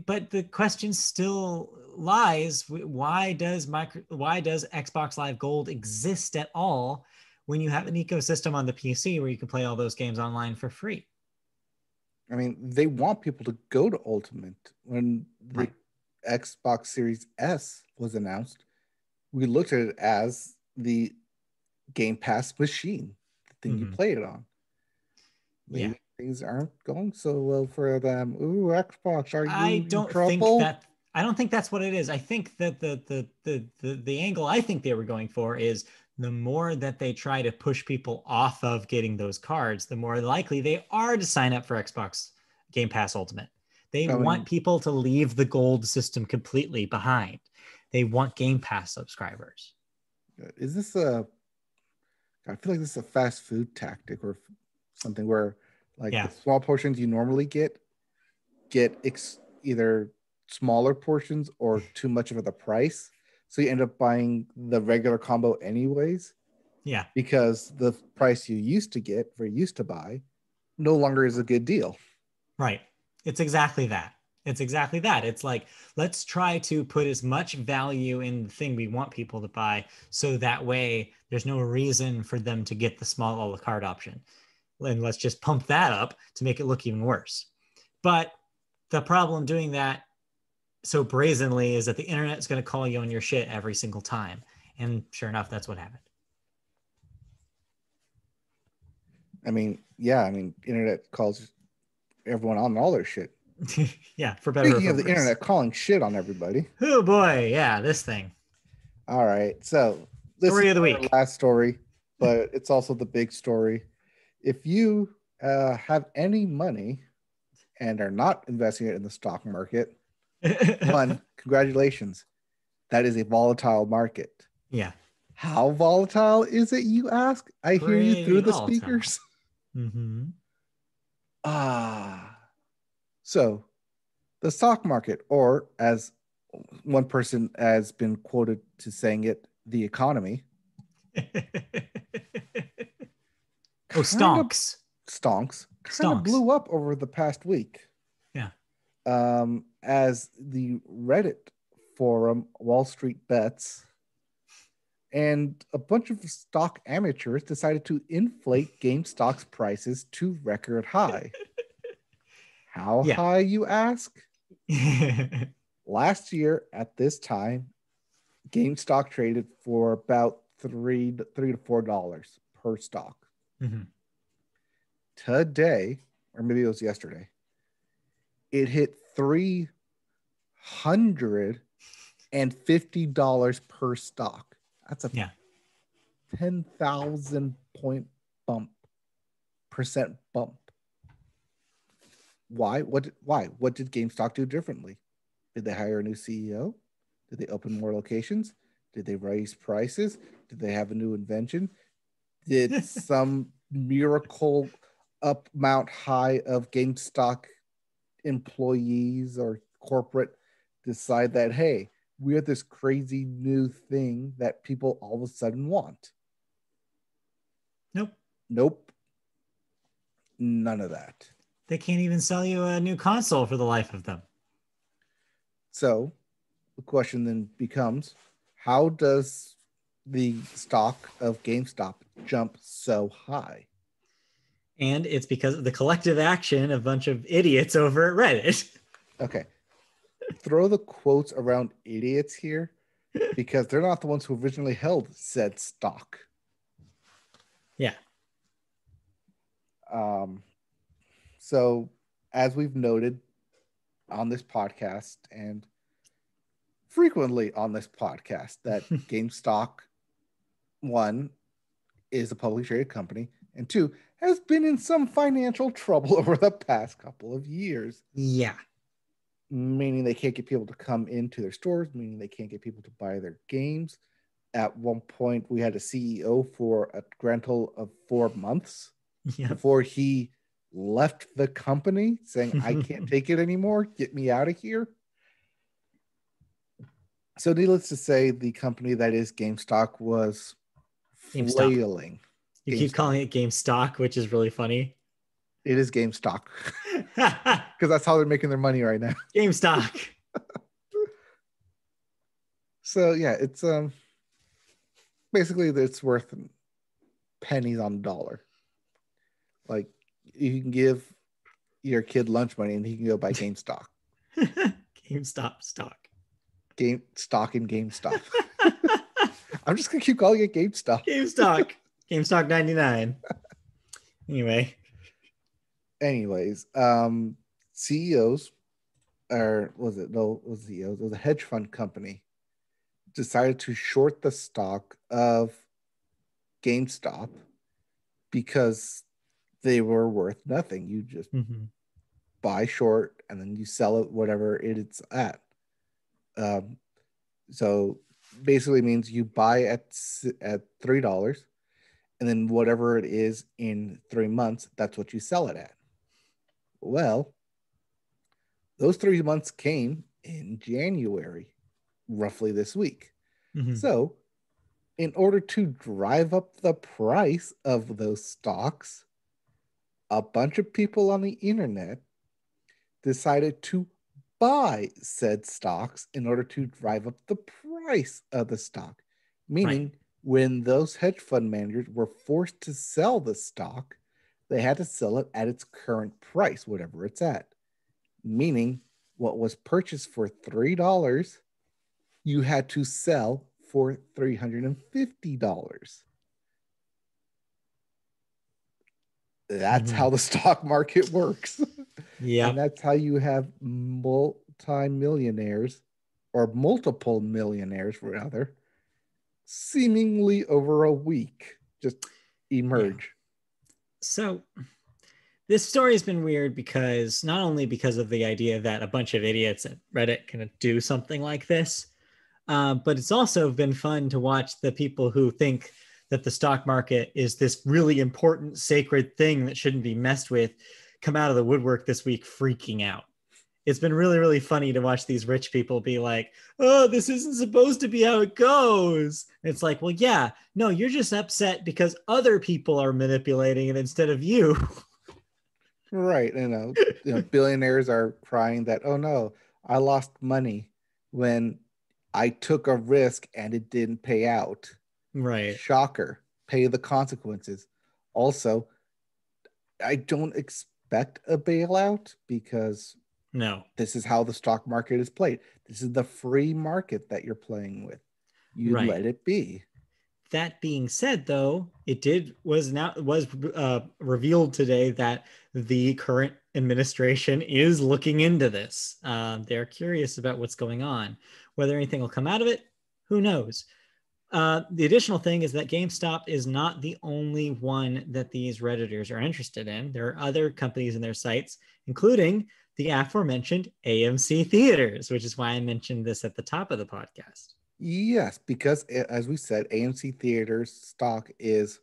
Speaker 1: But the question still lies: why does Xbox Live Gold exist at all when you have an ecosystem on the PC where you can play all those games online for free?
Speaker 2: I mean, they want people to go to Ultimate. When the Xbox Series S was announced, we looked at it as the Game Pass machine, the thing you play it on. Maybe things aren't going so well for them. Ooh, Xbox, are you in trouble?
Speaker 1: I don't think that's what it is. I think that the angle I think they were going for is, the more that they try to push people off of getting those cards, the more likely they are to sign up for Xbox Game Pass Ultimate. They want people to leave the gold system completely behind. They want Game Pass subscribers.
Speaker 2: I feel like this is a fast food tactic or something where the small portions you normally get either smaller portions or too much of the price. So you end up buying the regular combo anyways.
Speaker 1: Yeah.
Speaker 2: Because the price you used to buy no longer is a good deal.
Speaker 1: Right. It's exactly that. It's exactly that. It's like, let's try to put as much value in the thing we want people to buy, so that way there's no reason for them to get the small a la carte option. And let's just pump that up to make it look even worse. But the problem doing that so brazenly is that the internet is going to call you on your shit every single time. And sure enough, that's what happened.
Speaker 2: I mean, yeah, internet calls everyone on all their shit.
Speaker 1: Yeah, for better.
Speaker 2: Speaking of the internet calling shit on everybody.
Speaker 1: Oh boy, yeah, this thing.
Speaker 2: All right, so this
Speaker 1: story
Speaker 2: is
Speaker 1: of the week.
Speaker 2: Last story, but it's also the big story. If you have any money and are not investing it in the stock market, one, congratulations. That is a volatile market.
Speaker 1: Yeah.
Speaker 2: How volatile is it, you ask? I hear you through the speakers.
Speaker 1: Mm-hmm.
Speaker 2: So the stock market, or as one person has been quoted to saying it, the economy.
Speaker 1: Stonks.
Speaker 2: Kind of blew up over the past week.
Speaker 1: Yeah.
Speaker 2: As the Reddit forum, Wall Street Bets, and a bunch of stock amateurs decided to inflate GameStop's prices to record high. How high, you ask? Last year at this time, GameStop traded for about $3 to $4 per stock.
Speaker 1: Mm-hmm.
Speaker 2: Today, or maybe it was yesterday, it hit $350 per stock. That's a 10,000 percent bump. Why? What did GameStop do differently? Did they hire a new CEO? Did they open more locations? Did they raise prices? Did they have a new invention? Did some miracle up Mount High of GameStop employees or corporate decide that, hey, we have this crazy new thing that people all of a sudden want? Nope. None of that.
Speaker 1: They can't even sell you a new console for the life of them.
Speaker 2: So the question then becomes, how does the stock of GameStop jump so high?
Speaker 1: And it's because of the collective action of a bunch of idiots over at Reddit.
Speaker 2: Okay. Throw the quotes around idiots here, because they're not the ones who originally held said stock.
Speaker 1: Yeah.
Speaker 2: So as we've noted on this podcast and frequently on this podcast, that GameStop, one, is a publicly traded company, and two, has been in some financial trouble over the past couple of years.
Speaker 1: Yeah.
Speaker 2: Meaning they can't get people to come into their stores, meaning they can't get people to buy their games. At one point, we had a CEO for a grand total of 4 months before he left the company, saying, I can't take it anymore. Get me out of here. So needless to say, the company that is GameStop was flailing.
Speaker 1: You keep calling it GameStop, which is really funny.
Speaker 2: It is GameStop. Because that's how they're making their money right now.
Speaker 1: GameStop.
Speaker 2: So yeah, it's basically it's worth pennies on the dollar. Like, you can give your kid lunch money and he can go buy GameStop.
Speaker 1: GameStop stock.
Speaker 2: GameStop and GameStop. I'm just gonna keep calling it GameStop.
Speaker 1: GameStop 99.
Speaker 2: Anyways, CEOs, or was it? No, it was CEOs. It was a hedge fund company decided to short the stock of GameStop because they were worth nothing. You just buy short and then you sell it whatever it's at. So basically means you buy at $3, and then whatever it is in 3 months, that's what you sell it at. Well, those 3 months came in January, roughly this week. So in order to drive up the price of those stocks, a bunch of people on the internet decided to buy said stocks in order to drive up the price of the stock. Meaning, when those hedge fund managers were forced to sell the stock, they had to sell it at its current price, whatever it's at. Meaning, what was purchased for $3, you had to sell for $350. That's how the stock market works.
Speaker 1: Yeah.
Speaker 2: And that's how you have multi-millionaires or multiple millionaires, rather, seemingly over a week just emerge.
Speaker 1: Yeah. So this story has been weird because not only because of the idea that a bunch of idiots at Reddit can do something like this, but it's also been fun to watch the people who think that the stock market is this really important, sacred thing that shouldn't be messed with come out of the woodwork this week freaking out. It's been really, really funny to watch these rich people be like, oh, this isn't supposed to be how it goes. And it's like, well, yeah, no, you're just upset because other people are manipulating it instead of you.
Speaker 2: Right. Billionaires are crying that, oh no, I lost money when I took a risk and it didn't pay out.
Speaker 1: Right.
Speaker 2: Shocker. Pay the consequences. Also, I don't expect a bailout because this is how the stock market is played. This is the free market that you're playing with. You let it be.
Speaker 1: That being said, though, was revealed today that the current administration is looking into this. They're curious about what's going on. Whether anything will come out of it, who knows? The additional thing is that GameStop is not the only one that these Redditors are interested in. There are other companies in their sites, including the aforementioned AMC theaters, which is why I mentioned this at the top of the podcast.
Speaker 2: Yes, because as we said, AMC theaters stock is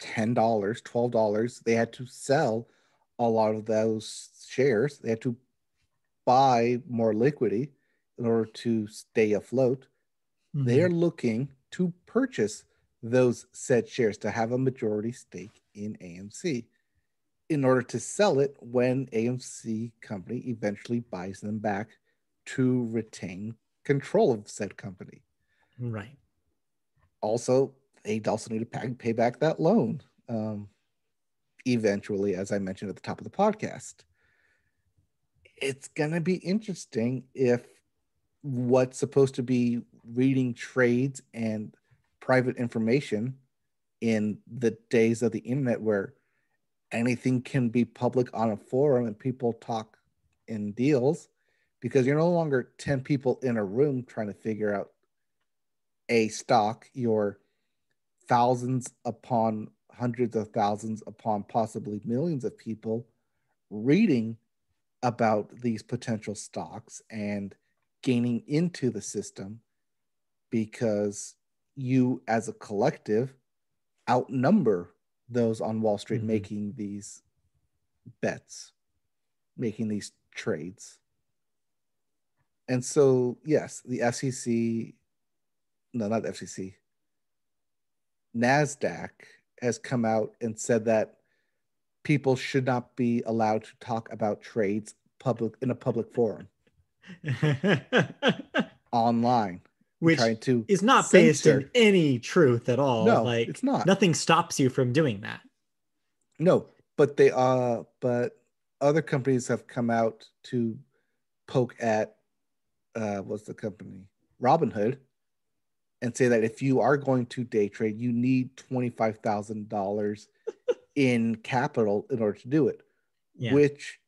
Speaker 2: $10, $12. They had to sell a lot of those shares. They had to buy more liquidity in order to stay afloat. Mm-hmm. They are looking to purchase those said shares to have a majority stake in AMC in order to sell it when AMC company eventually buys them back to retain control of said company.
Speaker 1: Right.
Speaker 2: Also, they also need to pay back that loan eventually, as I mentioned at the top of the podcast. It's going to be interesting if what's supposed to be reading trades and private information in the days of the internet where anything can be public on a forum and people talk in deals, because you're no longer 10 people in a room trying to figure out a stock. You're thousands upon hundreds of thousands upon possibly millions of people reading about these potential stocks and gaining into the system because you as a collective outnumber those on Wall Street making these bets, making these trades. And so, yes, the FCC, no, not the FCC, NASDAQ has come out and said that people should not be allowed to talk about trades in a public forum online,
Speaker 1: which is not based in any truth at all.
Speaker 2: No, it's not.
Speaker 1: Nothing stops you from doing that.
Speaker 2: No, but but other companies have come out to poke at what's the company, Robinhood, and say that if you are going to day trade, you need $25,000 in capital in order to do it. Yeah. Which,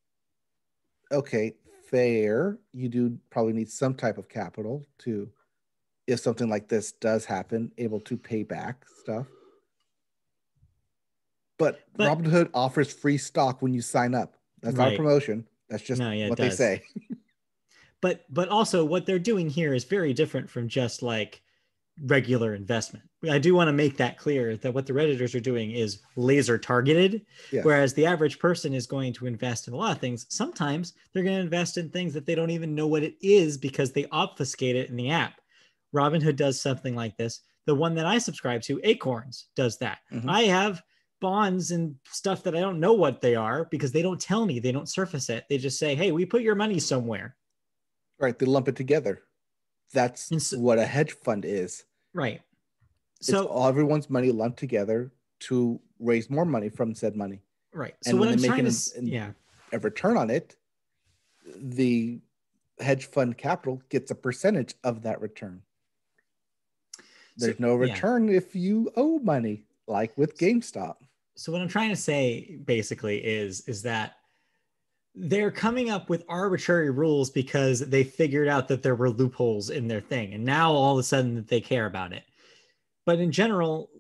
Speaker 2: okay, fair. You do probably need some type of capital to, if something like this does happen, able to pay back stuff. But Robinhood offers free stock when you sign up. That's not a promotion. That's just what they say.
Speaker 1: But also what they're doing here is very different from just like regular investment. I do want to make that clear that what the Redditors are doing is laser targeted, whereas the average person is going to invest in a lot of things. Sometimes they're going to invest in things that they don't even know what it is because they obfuscate it in the app. Robinhood does something like this. The one that I subscribe to, Acorns, does that. I have bonds and stuff that I don't know what they are because they don't tell me, they don't surface it. They just say, hey, we put your money somewhere.
Speaker 2: Right. They lump it together. That's what a hedge fund is.
Speaker 1: Right.
Speaker 2: So it's all everyone's money lumped together to raise more money from said money.
Speaker 1: Right. So
Speaker 2: and
Speaker 1: what
Speaker 2: when
Speaker 1: I'm
Speaker 2: they
Speaker 1: trying
Speaker 2: make a return on it, the hedge fund capital gets a percentage of that return. There's no return if you owe money, like with GameStop.
Speaker 1: So what I'm trying to say basically is that they're coming up with arbitrary rules because they figured out that there were loopholes in their thing. And now all of a sudden that they care about it. But in general,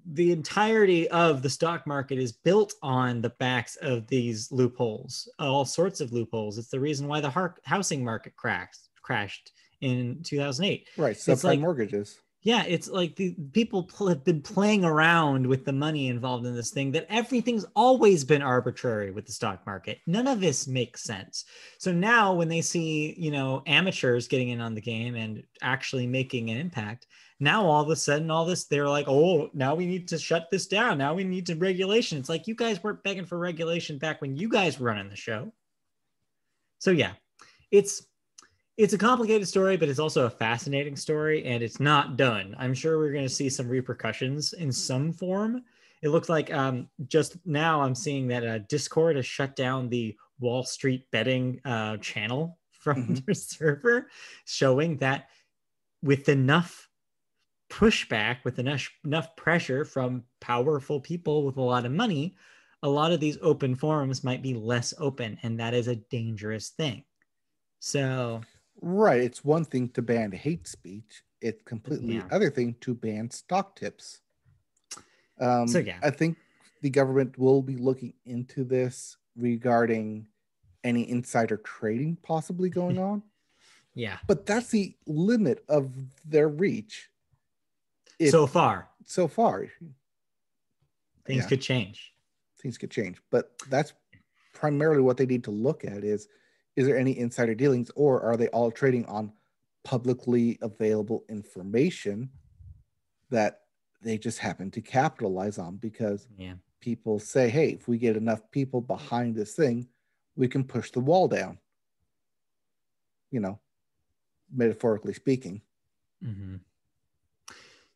Speaker 1: the entirety of the stock market is built on the backs of these loopholes, all sorts of loopholes. It's the reason why the housing market crashed in 2008.
Speaker 2: Right, subprime mortgages.
Speaker 1: Yeah, it's like the people have been playing around with the money involved in this thing, that everything's always been arbitrary with the stock market. None of this makes sense. So now when they see, amateurs getting in on the game and actually making an impact, now all of a sudden they're like, oh, now we need to shut this down. Now we need to regulation. It's like, you guys weren't begging for regulation back when you guys were running the show. So yeah, it's a complicated story, but it's also a fascinating story, and it's not done. I'm sure we're going to see some repercussions in some form. It looks like just now I'm seeing that Discord has shut down the Wall Street betting channel from their server, showing that with enough pushback, with enough pressure from powerful people with a lot of money, a lot of these open forums might be less open, and that is a dangerous thing. So...
Speaker 2: Right. It's one thing to ban hate speech. It's completely other thing to ban stock tips. I think the government will be looking into this regarding any insider trading possibly going on.
Speaker 1: Yeah.
Speaker 2: But that's the limit of their reach.
Speaker 1: So far. Things could change.
Speaker 2: Things could change. But that's primarily what they need to look at is there any insider dealings, or are they all trading on publicly available information that they just happen to capitalize on because people say, hey, if we get enough people behind this thing, we can push the wall down, metaphorically speaking.
Speaker 1: Mm-hmm.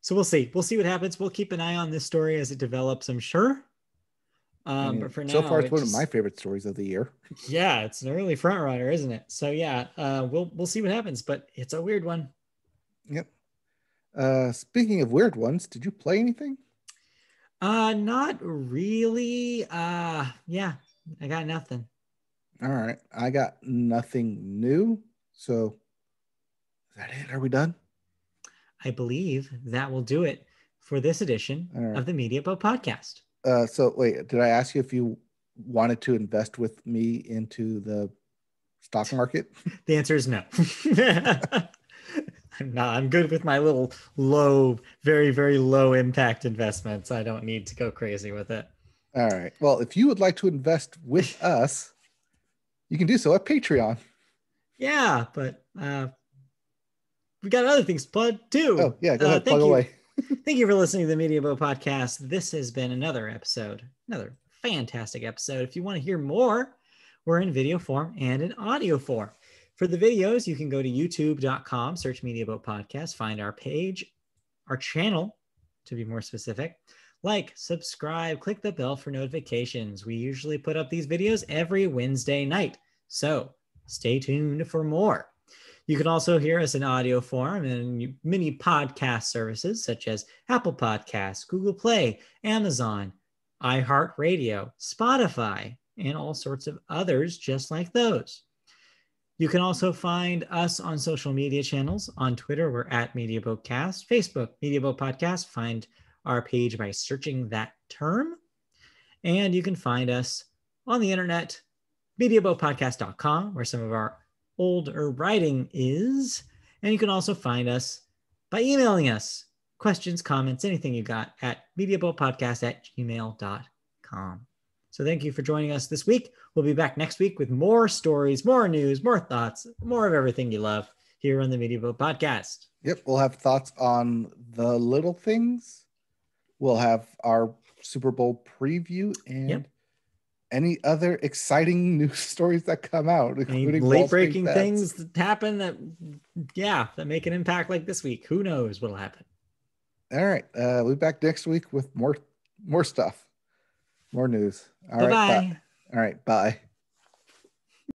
Speaker 1: So we'll see what happens. We'll keep an eye on this story as it develops, I'm sure. But for now,
Speaker 2: so far, it's one of my favorite stories of the year.
Speaker 1: Yeah, it's an early front runner, isn't it? So yeah, we'll see what happens, but it's a weird one.
Speaker 2: Yep. Speaking of weird ones, did you play anything?
Speaker 1: Not really. Yeah, I got nothing.
Speaker 2: All right, I got nothing new. So is that it? Are we done?
Speaker 1: I believe that will do it for this edition of the Media Boat Podcast.
Speaker 2: So wait, did I ask you if you wanted to invest with me into the stock market?
Speaker 1: The answer is no. I'm good with my little low, very, very low impact investments. I don't need to go crazy with it.
Speaker 2: All right. Well, if you would like to invest with us, you can do so at Patreon.
Speaker 1: Yeah, but we got other things to plug too.
Speaker 2: Oh, yeah. Go ahead. Plug away.
Speaker 1: Thank you for listening to the Media Boat Podcast. This has been another fantastic episode. If you want to hear more, we're in video form and in audio form. For the videos, you can go to youtube.com, search Media Boat Podcast, find our page, our channel, to be more specific. Like, subscribe, click the bell for notifications. We usually put up these videos every Wednesday night, so stay tuned for more. You can also hear us in audio form and many podcast services such as Apple Podcasts, Google Play, Amazon, iHeartRadio, Spotify, and all sorts of others just like those. You can also find us on social media channels. On Twitter, we're at MediaBoatCast. Facebook, MediaBoat Podcast. Find our page by searching that term. And you can find us on the internet, MediaBoatPodcast.com, where some of our older writing is. And you can also find us by emailing us questions, comments, anything you got at mediaboatpodcast@gmail.com. So thank you for joining us this week. We'll be back next week with more stories, more news, more thoughts, more of everything you love here on the Media Boat Podcast.
Speaker 2: Yep. We'll have thoughts on the little things. We'll have our Super Bowl preview and any other exciting news stories that come out, including
Speaker 1: late breaking things that happen that make an impact like this week. Who knows what'll happen?
Speaker 2: All right. We'll be back next week with more stuff, more news. All right.
Speaker 1: Bye.
Speaker 2: All right. Bye.